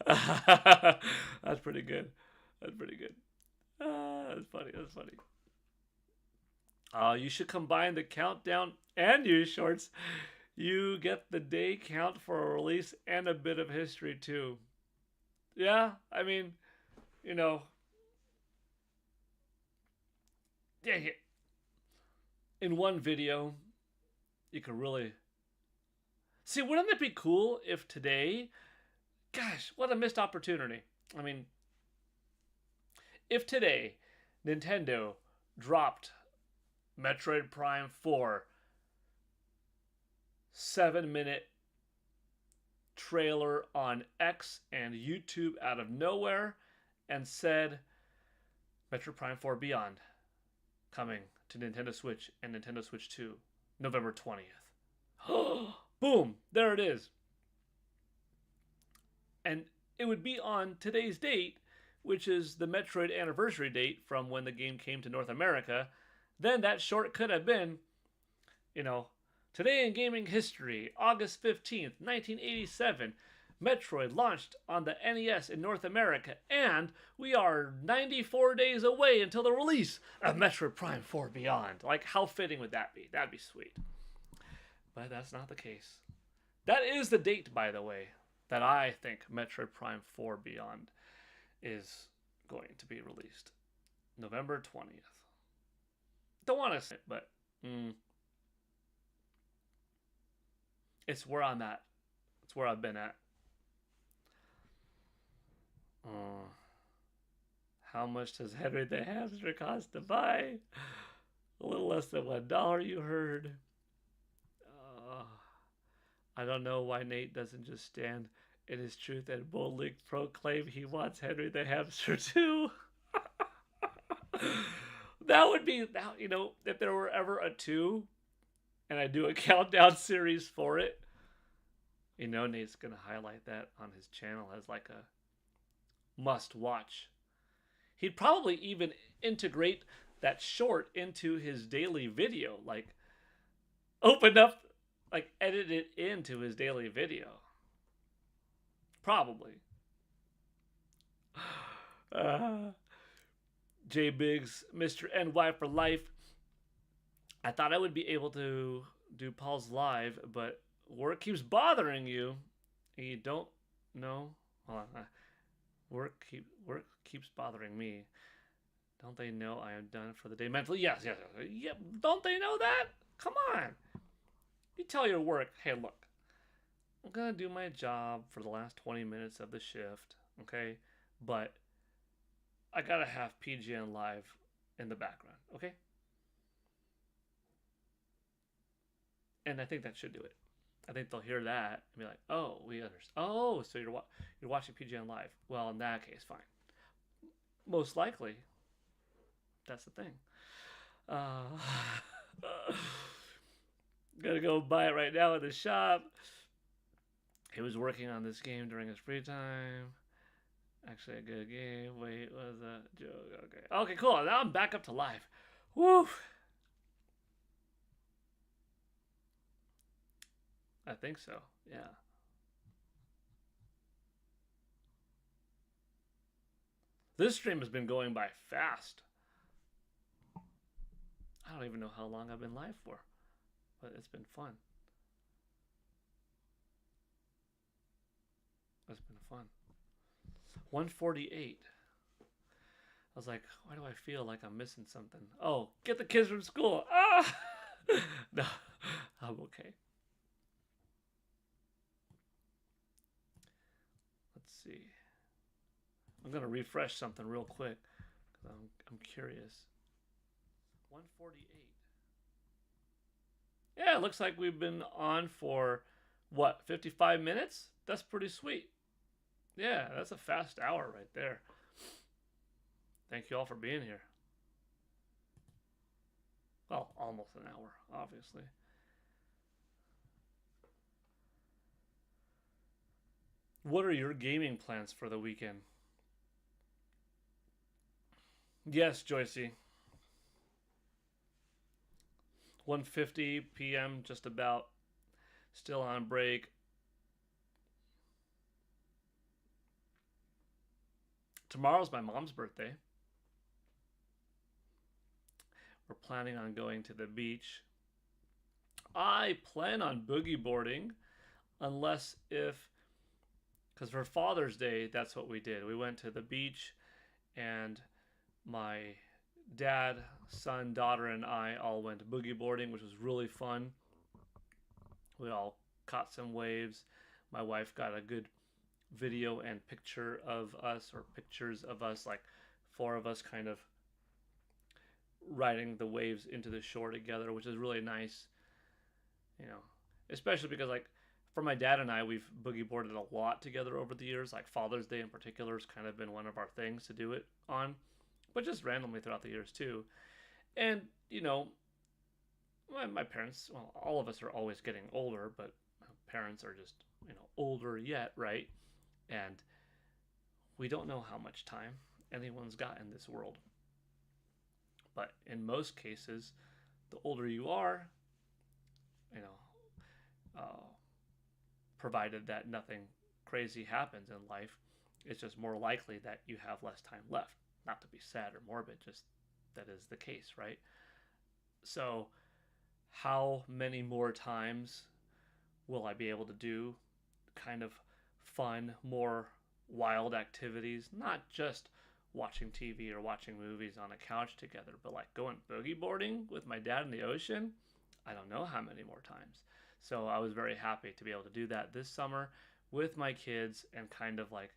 That's pretty good. That's pretty good. That's funny. That's funny. You should combine the countdown and news shorts. You get the day count for a release and a bit of history too. Yeah, I mean, you know, dang it. In one video, you could really see. Wouldn't it be cool if today, gosh, what a missed opportunity. I mean, if today Nintendo dropped Metroid Prime 4 7-minute trailer on X and YouTube out of nowhere and said Metroid Prime 4 Beyond coming to Nintendo Switch and Nintendo Switch 2 November 20th. Boom, there it is. And it would be on today's date, which is the Metroid anniversary date from when the game came to North America. Then that short could have been, today in gaming history, August 15th, 1987, Metroid launched on the NES in North America, and we are 94 days away until the release of Metroid Prime 4 Beyond. Like, how fitting would that be? That'd be sweet. But that's not the case. That is the date, by the way, that I think Metroid Prime 4 Beyond is going to be released. November 20th. Don't want to say it, but it's where I'm at. It's where I've been at. How much does Henry the Hamster cost to buy? A little less than $1, you heard. I don't know why Nate doesn't just stand in his truth and boldly proclaim he wants Henry the Hamster too. That would be, if there were ever a 2 and I do a countdown series for it, Nate's going to highlight that on his channel as like a must watch. He'd probably even integrate that short into his daily video, like edit it into his daily video. Probably. J Biggs, Mr. NY for life. I thought I would be able to do Paul's live, but work keeps bothering you. You don't know. Hold on. Work keeps bothering me. Don't they know I am done for the day mentally? Yes. Don't they know that? Come on. You tell your work, hey, look, I'm going to do my job for the last 20 minutes of the shift, okay? But I got to have PGN live in the background, okay? And I think that should do it. I think they'll hear that and be like, "Oh, we understand. Oh, so you're watching PGN live. Well, in that case, fine. Most likely, that's the thing. Uh, Gotta go buy it right now at the shop. He was working on this game during his free time. Actually, a good game. Wait, was a joke? Okay, okay, cool. Now I'm back up to live. Woo! I think so. Yeah. This stream has been going by fast. I don't even know how long I've been live for, but it's been fun. It's been fun. 148. I was like, why do I feel like I'm missing something? Oh, get the kids from school. Ah! No, I'm okay. Let's see. I'm gonna refresh something real quick because I'm curious. 148. Yeah, it looks like we've been on for what, 55 minutes? That's pretty sweet. Yeah, that's a fast hour right there. Thank you all for being here. Well, almost an hour, obviously. What are your gaming plans for the weekend? Yes, Joycey. 1:50 p.m. just about. Still on break. Tomorrow's my mom's birthday. We're planning on going to the beach. I plan on boogie boarding unless if because for Father's Day, that's what we did. We went to the beach and my dad, son, daughter, and I all went boogie boarding, which was really fun. We all caught some waves. My wife got a good video and picture of us, or pictures of us, like four of us kind of riding the waves into the shore together, which is really nice, you know, especially because, like, for my dad and I, we've boogie boarded a lot together over the years. Like Father's Day in particular has kind of been one of our things to do it on, but just randomly throughout the years too. And, you know, my parents, well, all of us are always getting older, but parents are just, older yet, right? And we don't know how much time anyone's got in this world. But in most cases, the older you are, you know, provided that nothing crazy happens in life, it's just more likely that you have less time left. Not to be sad or morbid, just that is the case, right? So, how many more times will I be able to do kind of fun, more wild activities? Not just watching TV or watching movies on a couch together, but like going boogie boarding with my dad in the ocean. I don't know how many more times. So I was very happy to be able to do that this summer with my kids and kind of like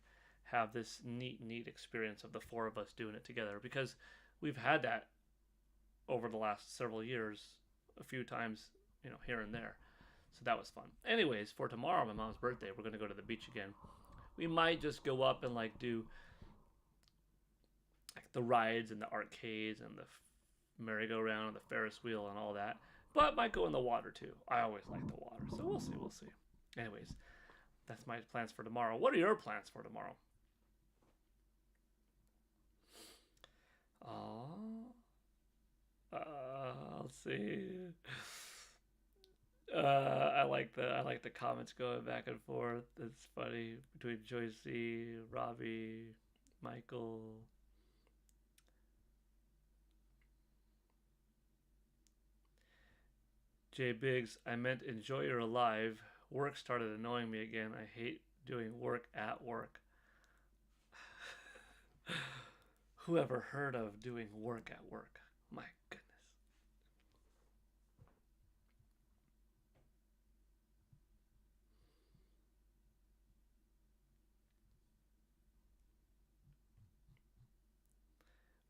have this neat experience of the four of us doing it together, because we've had that over the last several years a few times, here and there. So that was fun. Anyways, for tomorrow, my mom's birthday, we're going to go to the beach again. We might just go up and like do like the rides and the arcades and the merry-go-round and the Ferris wheel and all that. But might go in the water too. I always like the water. So we'll see. We'll see. Anyways, that's my plans for tomorrow. What are your plans for tomorrow? Oh, I'll see. I like the comments going back and forth. It's funny between Joycey, Robbie, Michael. Jay Biggs, I meant enjoy your live. Work started annoying me again. I hate doing work at work. Whoever heard of doing work at work? My goodness.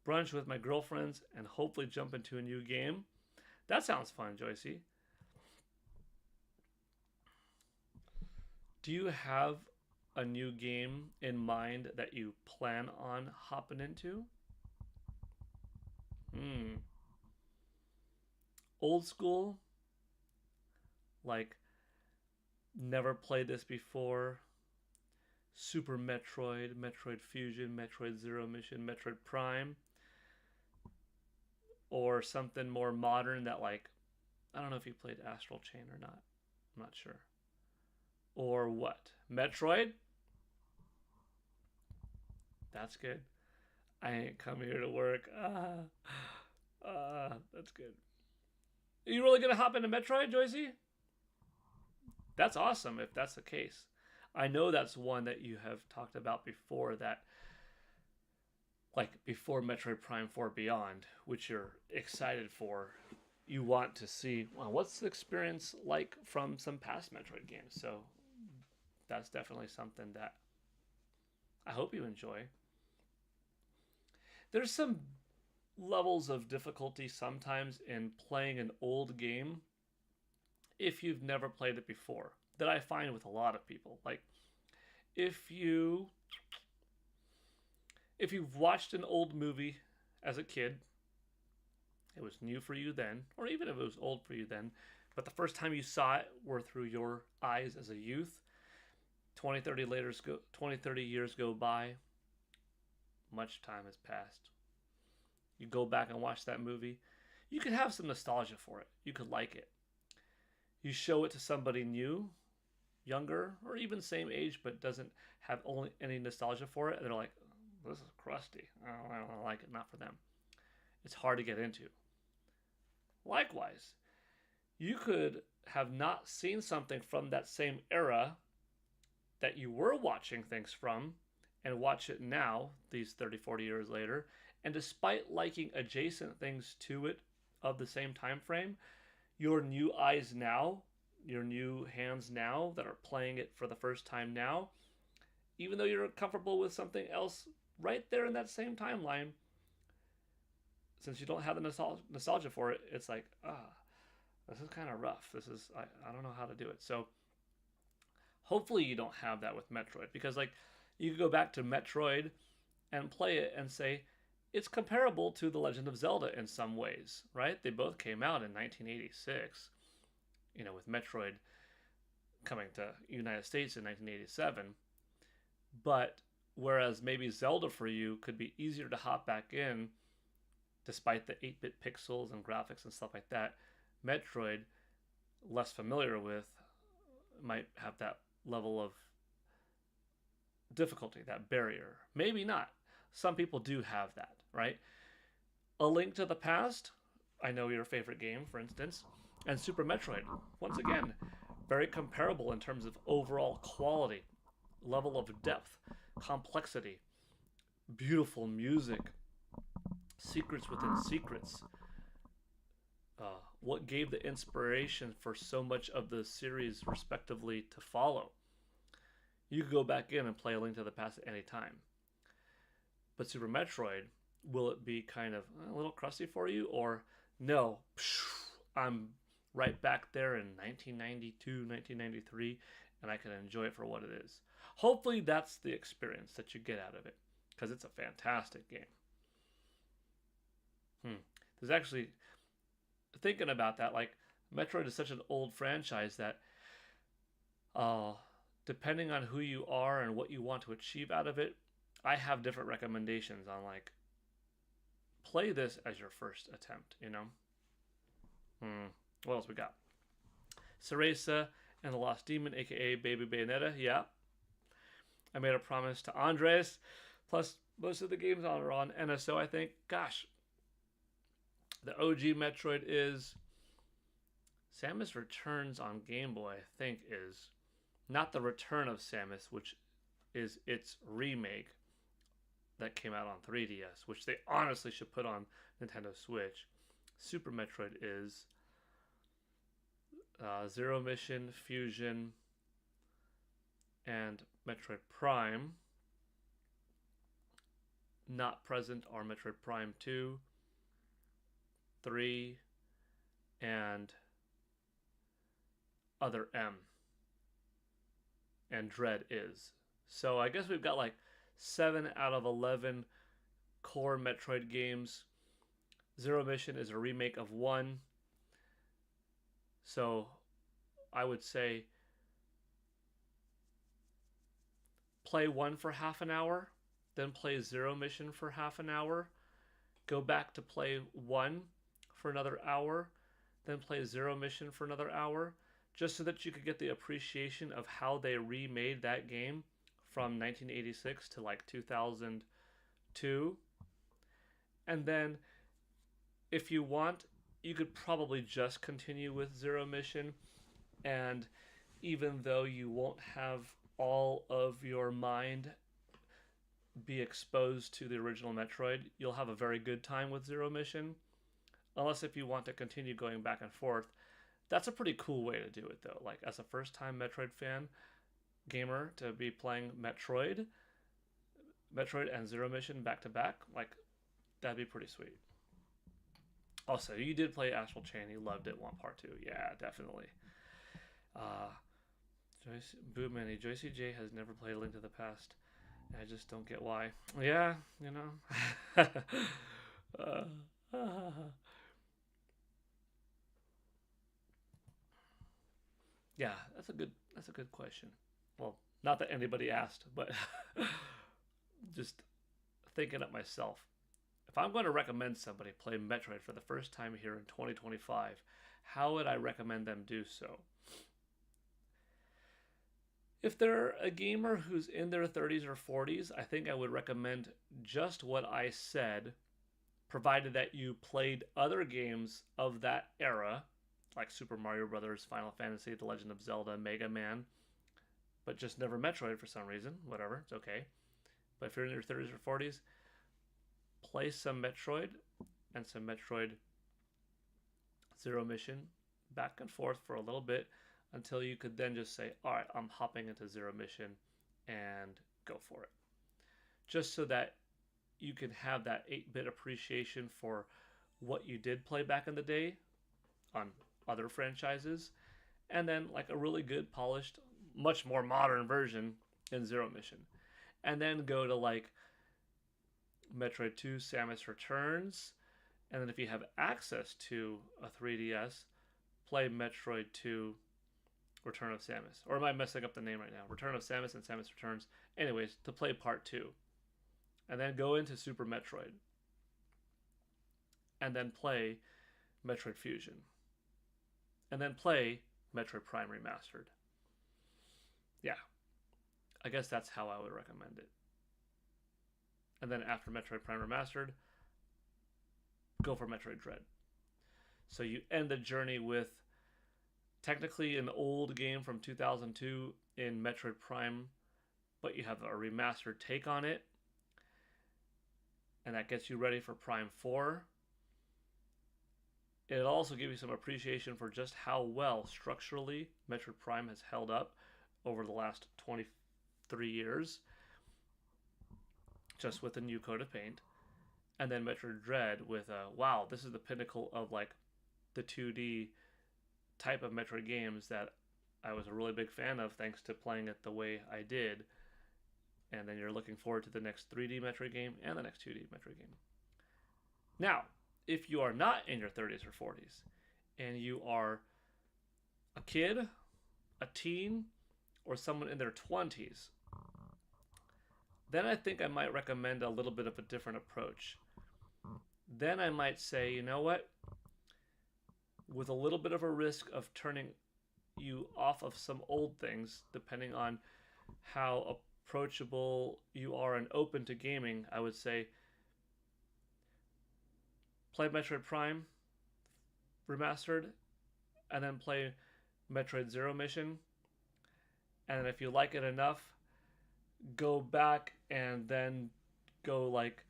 Brunch with my girlfriends and hopefully jump into a new game. That sounds fun, Joycey. Do you have a new game in mind that you plan on hopping into? Hmm. Old school, like never played this before. Super Metroid, Metroid Fusion, Metroid Zero Mission, Metroid Prime, or something more modern that, like, I don't know if you played Astral Chain or not. I'm not sure. Or what? Metroid? That's good. I ain't come here to work. That's good. Are you really gonna hop into Metroid, Joycey? That's awesome if that's the case. I know that's one that you have talked about before, that like before Metroid Prime 4 Beyond, which you're excited for. You want to see, well, what's the experience like from some past Metroid games. So that's definitely something that I hope you enjoy. There's some levels of difficulty sometimes in playing an old game if you've never played it before, that I find with a lot of people. Like if you've watched an old movie as a kid, it was new for you then, or even if it was old for you then, but the first time you saw it were through your eyes as a youth. 20 30 years go by, much time has passed. You go back and watch that movie, you could have some nostalgia for it. You could like it. You show it to somebody new, younger, or even same age, but doesn't have only any nostalgia for it, and they're like, "This is crusty. I don't like it. Not for them." It's hard to get into. Likewise, you could have not seen something from that same era that you were watching things from and watch it now, these 30, 40 years later, and despite liking adjacent things to it of the same time frame, your new eyes now, your new hands now that are playing it for the first time now, even though you're comfortable with something else right there in that same timeline, since you don't have the nostalgia for it, it's like, this is kind of rough. I don't know how to do it. So hopefully you don't have that with Metroid, because like you could go back to Metroid and play it and say it's comparable to The Legend of Zelda in some ways, right? They both came out in 1986, with Metroid coming to United States in 1987. But whereas maybe Zelda for you could be easier to hop back in despite the 8-bit pixels and graphics and stuff like that, Metroid, less familiar with, might have that level of difficulty, that barrier. Maybe not. Some people do have that, right? A Link to the Past, I know your favorite game, for instance, and Super Metroid, once again, very comparable in terms of overall quality, level of depth, complexity, beautiful music, secrets within secrets. What gave the inspiration for so much of the series, respectively, to follow? You could go back in and play A Link to the Past at any time. But Super Metroid, will it be kind of a little crusty for you? Or no, I'm right back there in 1992, 1993, and I can enjoy it for what it is. Hopefully that's the experience that you get out of it, because it's a fantastic game. There's actually, thinking about that, like, Metroid is such an old franchise that depending on who you are and what you want to achieve out of it, I have different recommendations on, like, play this as your first attempt, What else we got? Cereza and the Lost Demon, aka Baby Bayonetta. Yeah. I made a promise to Andres. Plus, most of the games are on NSO, I think. Gosh. The OG Metroid is Samus Returns on Game Boy, I think, is not the Return of Samus, which is its remake that came out on 3DS, which they honestly should put on Nintendo Switch. Super Metroid is Zero Mission, Fusion, and Metroid Prime. Not present are Metroid Prime 2, 3, and Other M. and Dread is. So I guess we've got like 7 out of 11 core Metroid games. Zero Mission is a remake of 1. So I would say play 1 for half an hour, then play Zero Mission for half an hour, go back to play 1 for another hour, then play Zero Mission for another hour, just so that you could get the appreciation of how they remade that game from 1986 to like 2002. And then if you want, you could probably just continue with Zero Mission, and even though you won't have all of your mind be exposed to the original Metroid, you'll have a very good time with Zero Mission. Unless if you want to continue going back and forth. That's a pretty cool way to do it, though. Like, as a first time Metroid fan, gamer, to be playing Metroid and Zero Mission back to back, like, that'd be pretty sweet. Also, you did play Astral Chain. You loved it, 1 Part 2. Yeah, definitely. Boo Manny. Joycey J has never played Link to the Past. I just don't get why. Yeah, you know. Yeah, that's a good question. Well, not that anybody asked, but just thinking it myself. If I'm going to recommend somebody play Metroid for the first time here in 2025, how would I recommend them do so? If they're a gamer who's in their 30s or 40s, I think I would recommend just what I said, provided that you played other games of that era, like Super Mario Brothers, Final Fantasy, The Legend of Zelda, Mega Man, but just never Metroid for some reason. Whatever, it's okay. But if you're in your 30s or 40s, play some Metroid and some Metroid Zero Mission back and forth for a little bit until you could then just say, all right, I'm hopping into Zero Mission and go for it. Just so that you can have that 8-bit appreciation for what you did play back in the day on other franchises, and then like a really good, polished, much more modern version in Zero Mission. And then go to like Metroid 2 Samus Returns, and then if you have access to a 3DS, play Metroid 2 Return of Samus. Or am I messing up the name right now? Return of Samus and Samus Returns. Anyways, to play Part 2. And then go into Super Metroid. And then play Metroid Fusion. And then play Metroid Prime Remastered. Yeah. I guess that's how I would recommend it. And then after Metroid Prime Remastered, go for Metroid Dread. So you end the journey with technically an old game from 2002 in Metroid Prime, but you have a remastered take on it. And that gets you ready for Prime 4. It'll also give you some appreciation for just how well structurally Metroid Prime has held up over the last 23 years, just with a new coat of paint. And then Metroid Dread with wow, this is the pinnacle of like the 2D type of Metroid games that I was a really big fan of thanks to playing it the way I did. And then you're looking forward to the next 3D Metroid game and the next 2D Metroid game. Now, if you are not in your 30s or 40s and you are a kid, a teen, or someone in their 20s, then I think I might recommend a little bit of a different approach. Then I might say, you know what? With a little bit of a risk of turning you off of some old things, depending on how approachable you are and open to gaming, I would say play Metroid Prime Remastered, and then play Metroid Zero Mission. And if you like it enough, go back and then go like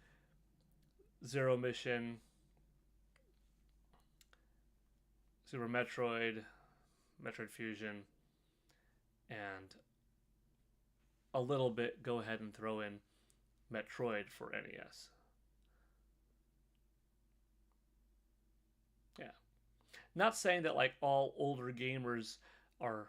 Zero Mission, Super Metroid, Metroid Fusion, and a little bit go ahead and throw in Metroid for NES. Yeah. Not saying that like all older gamers are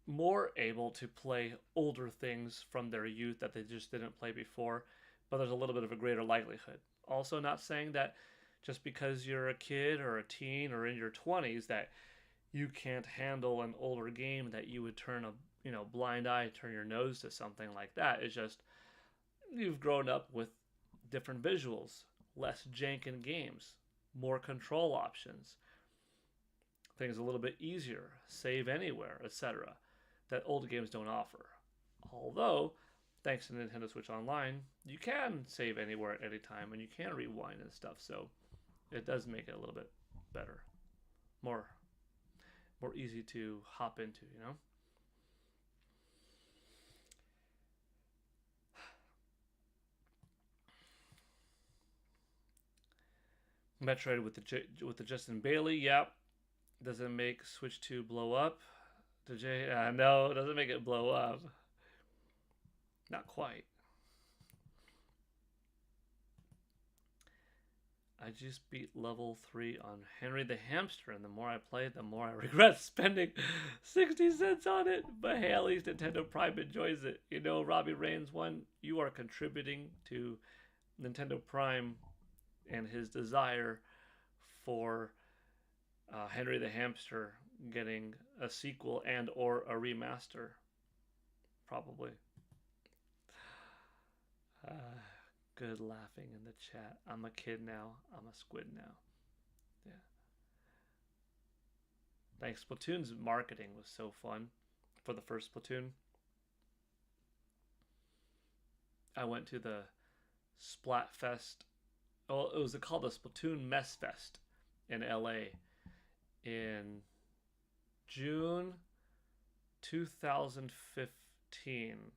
more able to play older things from their youth that they just didn't play before, but there's a little bit of a greater likelihood. Also, not saying that just because you're a kid or a teen or in your 20s that you can't handle an older game, that you would turn a blind eye, turn your nose to something like that. It's just you've grown up with different visuals, less jank in games, more control options, things a little bit easier, save anywhere, etc., that old games don't offer. Although, thanks to Nintendo Switch Online, you can save anywhere at any time and you can rewind and stuff, so it does make it a little bit better. More easy to hop into, Metroid with the Justin Bailey, yep. Does it make Switch 2 blow up? No, it doesn't make it blow up. Not quite. I just beat level 3 on Henry the Hamster, and the more I play, the more I regret spending 60 cents on it. But hey, at least Nintendo Prime enjoys it. Robbie Rains one, you are contributing to Nintendo Prime and his desire for Henry the Hamster getting a sequel and or a remaster, probably. Good laughing in the chat. I'm a kid now. I'm a squid now. Yeah. Thanks. Splatoon's marketing was so fun for the first Splatoon. I went to the Splatfest. Oh, it was called the Splatoon Mess Fest in LA in June 2015.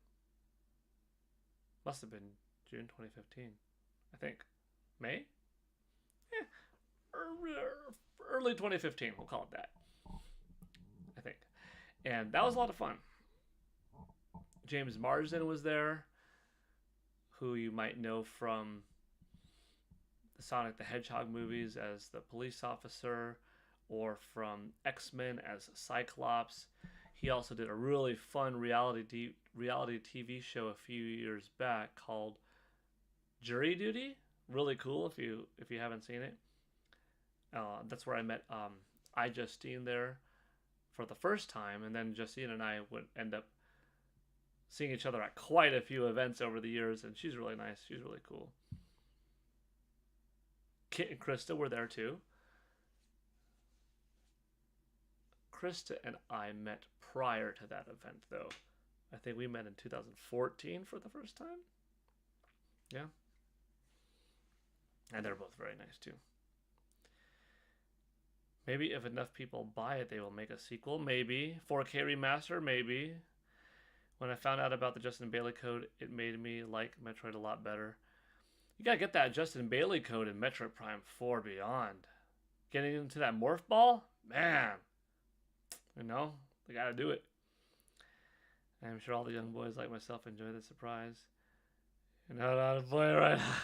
Must have been June 2015, I think. May? Early 2015, we'll call it that, I think. And that was a lot of fun. James Marsden was there, who you might know from the Sonic the Hedgehog movies as the police officer, or from X-Men as Cyclops. He also did a really fun reality TV show a few years back called Jury Duty. Really cool if you haven't seen it. That's where I met Justine there for the first time, and then Justine and I would end up seeing each other at quite a few events over the years, and she's really nice. She's really cool. Kit and Krista were there too. Krista and I met prior to that event, though. I think we met in 2014 for the first time. Yeah. And they're both very nice, too. Maybe if enough people buy it, they will make a sequel. Maybe. 4K remaster? Maybe. When I found out about the Justin Bailey code, it made me like Metroid a lot better. You gotta get that Justin Bailey code in Metroid Prime 4 Beyond. Getting into that morph ball? Man. They gotta do it. And I'm sure all the young boys like myself enjoy the surprise. You know how to play right now.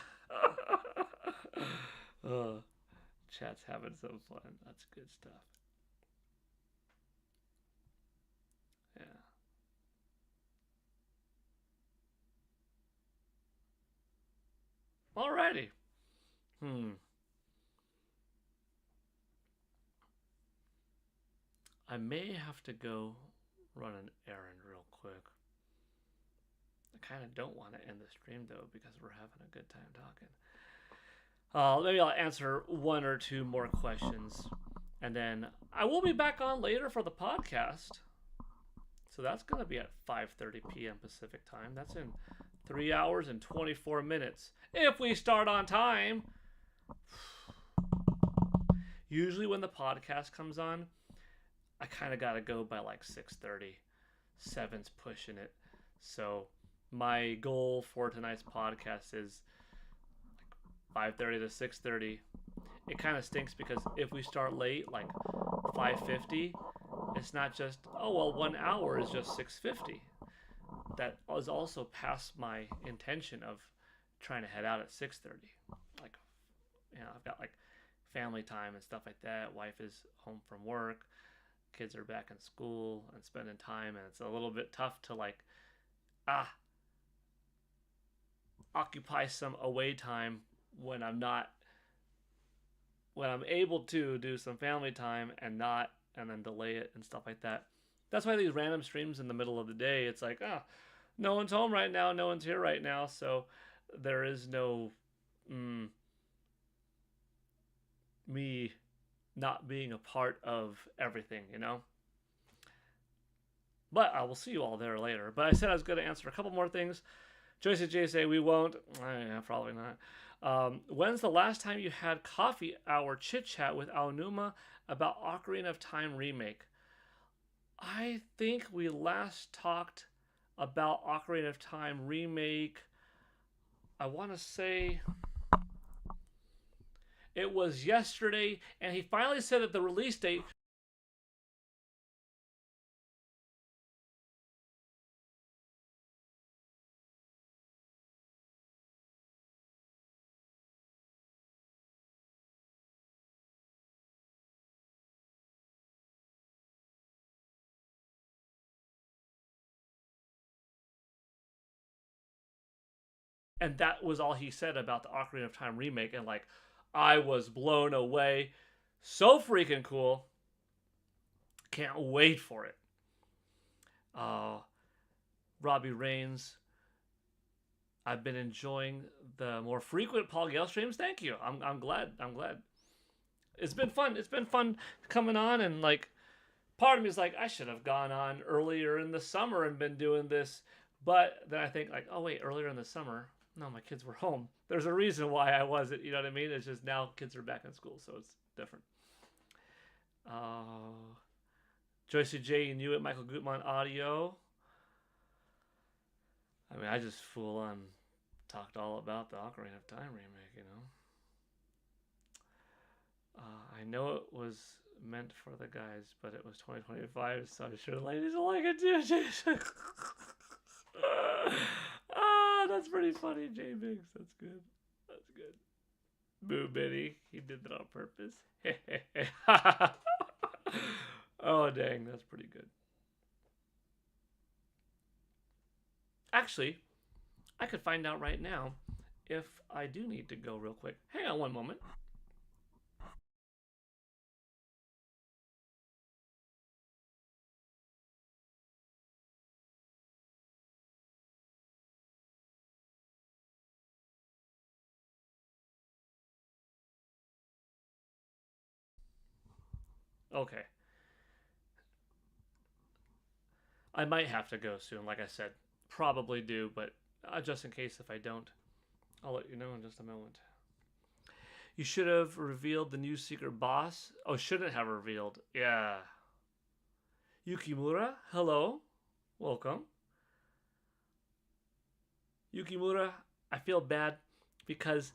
Oh, chat's having some fun. That's good stuff. Yeah. Alrighty. I may have to go run an errand real quick. I kind of don't want to end the stream, though, because we're having a good time talking. Maybe I'll answer one or two more questions, and then I will be back on later for the podcast. So that's going to be at 5:30 p.m. Pacific time. That's in 3 hours and 24 minutes. If we start on time. Usually when the podcast comes on, I kind of got to go by like 6:30. 7's pushing it. So my goal for tonight's podcast is like 5:30 to 6:30. It kind of stinks because if we start late, like 5:50, it's not just, oh, well, 1 hour is just 6:50. That was also past my intention of trying to head out at 6:30. Like, I've got like family time and stuff like that. Wife is home from work. kids are back in school and spending time, and it's a little bit tough to like ah occupy some away time when I'm not when I'm able to do some family time and not and then delay it and stuff like that. That's why these random streams in the middle of the day, it's like, no one's home right now, no one's here right now, so there is no mm, me not being a part of everything, you know? But I will see you all there later. But I said I was going to answer a couple more things. Joyce and Jay say we won't. Yeah, probably not. When's the last time you had coffee hour chit chat with Aonuma about Ocarina of Time remake? I think we last talked about Ocarina of Time remake. I want to say it was yesterday, and he finally said that the release date. And that was all he said about the Ocarina of Time remake. And like, I was blown away. So freaking cool. Can't wait for it. Uh, Robbie Rains. I've been enjoying the more frequent Paul Gale streams. Thank you. I'm glad. I'm glad. It's been fun. It's been fun coming on, and like part of me is like I should have gone on earlier in the summer and been doing this. But then I think like, oh wait, earlier in the summer, no, my kids were home. There's a reason why I wasn't. You know what I mean? It's just now kids are back in school, so it's different. Joyce J. and you at Michael Gutman Audio. I mean, I just full on talked all about the Ocarina of Time remake, you know. I know it was meant for the guys, but it was 2025, so I'm sure the ladies will like it too. That's pretty funny, J Biggs. That's good. That's good. Boo Bitty. He did that on purpose. Oh, dang. That's pretty good. Actually, I could find out right now if I do need to go real quick. Hang on one moment. Okay. I might have to go soon, like I said. Probably do, but just in case if I don't, I'll let you know in just a moment. You should have revealed the new secret boss. Oh, shouldn't have revealed. Yeah. Yukimura, hello. Welcome. Yukimura, I feel bad because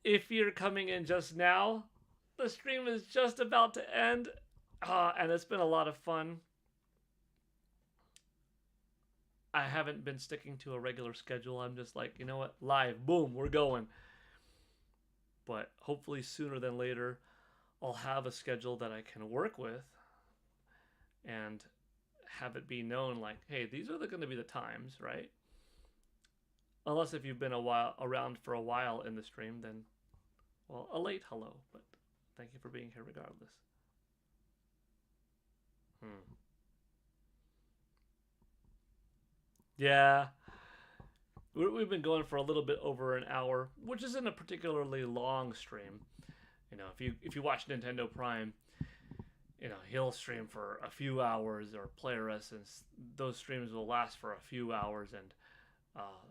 if you're coming in just now, the stream is just about to end. And it's been a lot of fun. I haven't been sticking to a regular schedule. I'm just like, you know what? Live, boom, we're going. But hopefully sooner than later, I'll have a schedule that I can work with and have it be known like, hey, these are going to be the times, right? Unless if you've been around for a while in the stream, then, well, a late hello. But thank you for being here regardless. Yeah. We've been going for a little bit over an hour, which isn't a particularly long stream. You know, if you watch Nintendo Prime, you know he'll stream for a few hours, or Player Essence. Those streams will last for a few hours, and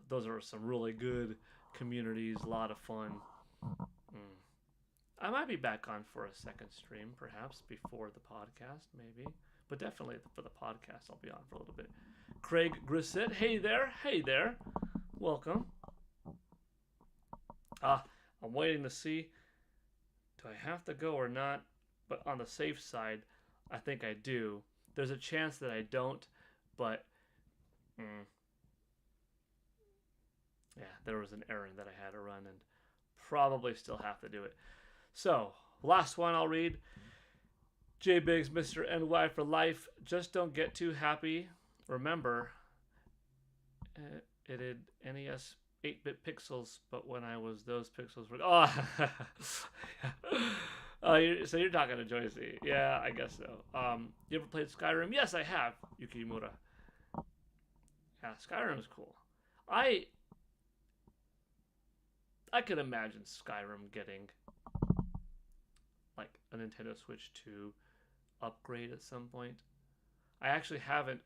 those are some really good communities, a lot of fun. I might be back on for a second stream, perhaps before the podcast, maybe, but definitely for the podcast, I'll be on for a little bit. Craig Grissett, hey there, welcome. I'm waiting to see. Do I have to go or not? But on the safe side, I think I do. There's a chance that I don't, but yeah, there was an errand that I had to run and probably still have to do it. So, last one I'll read. J Biggs, Mr. NY for life. Just don't get too happy. Remember, it had NES 8-bit pixels, but when I was those pixels were so you're talking to Joycey. Yeah, I guess so. You ever played Skyrim? Yes, I have. Yukimura. Yeah, Skyrim is cool. I could imagine Skyrim getting like a Nintendo Switch 2 upgrade at some point. I actually haven't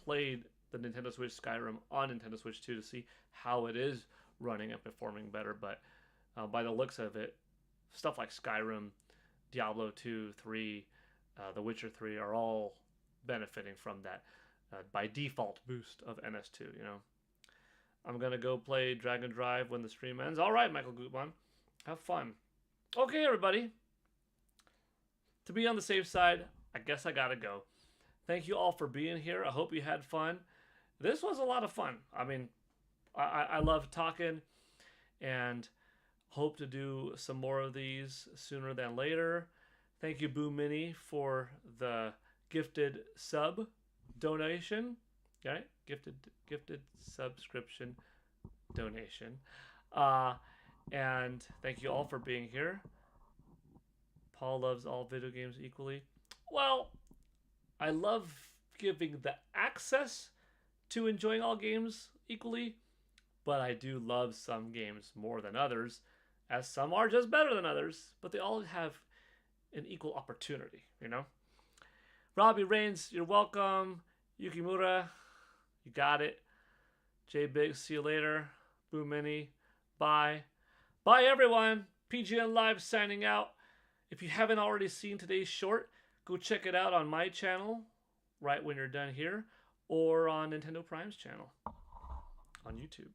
played the Nintendo Switch Skyrim on Nintendo Switch 2 to see how it is running and performing better, but by the looks of it, stuff like Skyrim, Diablo 2, 3, The Witcher 3 are all benefiting from that by default boost of NS2, you know. I'm going to go play Dragon Drive when the stream ends. All right, Michael Gutmann. Have fun. Okay, everybody. To be on the safe side, I guess I got to go. Thank you all for being here. I hope you had fun. This was a lot of fun. I mean, I love talking and hope to do some more of these sooner than later. Thank you, Boo Mini, for the gifted sub donation. Right? Gifted subscription donation. And thank you all for being here. Paul loves all video games equally. Well, I love giving the access to enjoying all games equally, but I do love some games more than others, as some are just better than others, but they all have an equal opportunity, you know? Robbie Rains, you're welcome. Yukimura, you got it. J Biggs, see you later. Boo Mini, bye. Bye, everyone. PGN Live signing out. If you haven't already seen today's short, go check it out on my channel right when you're done here, or on Nintendo Prime's channel on YouTube.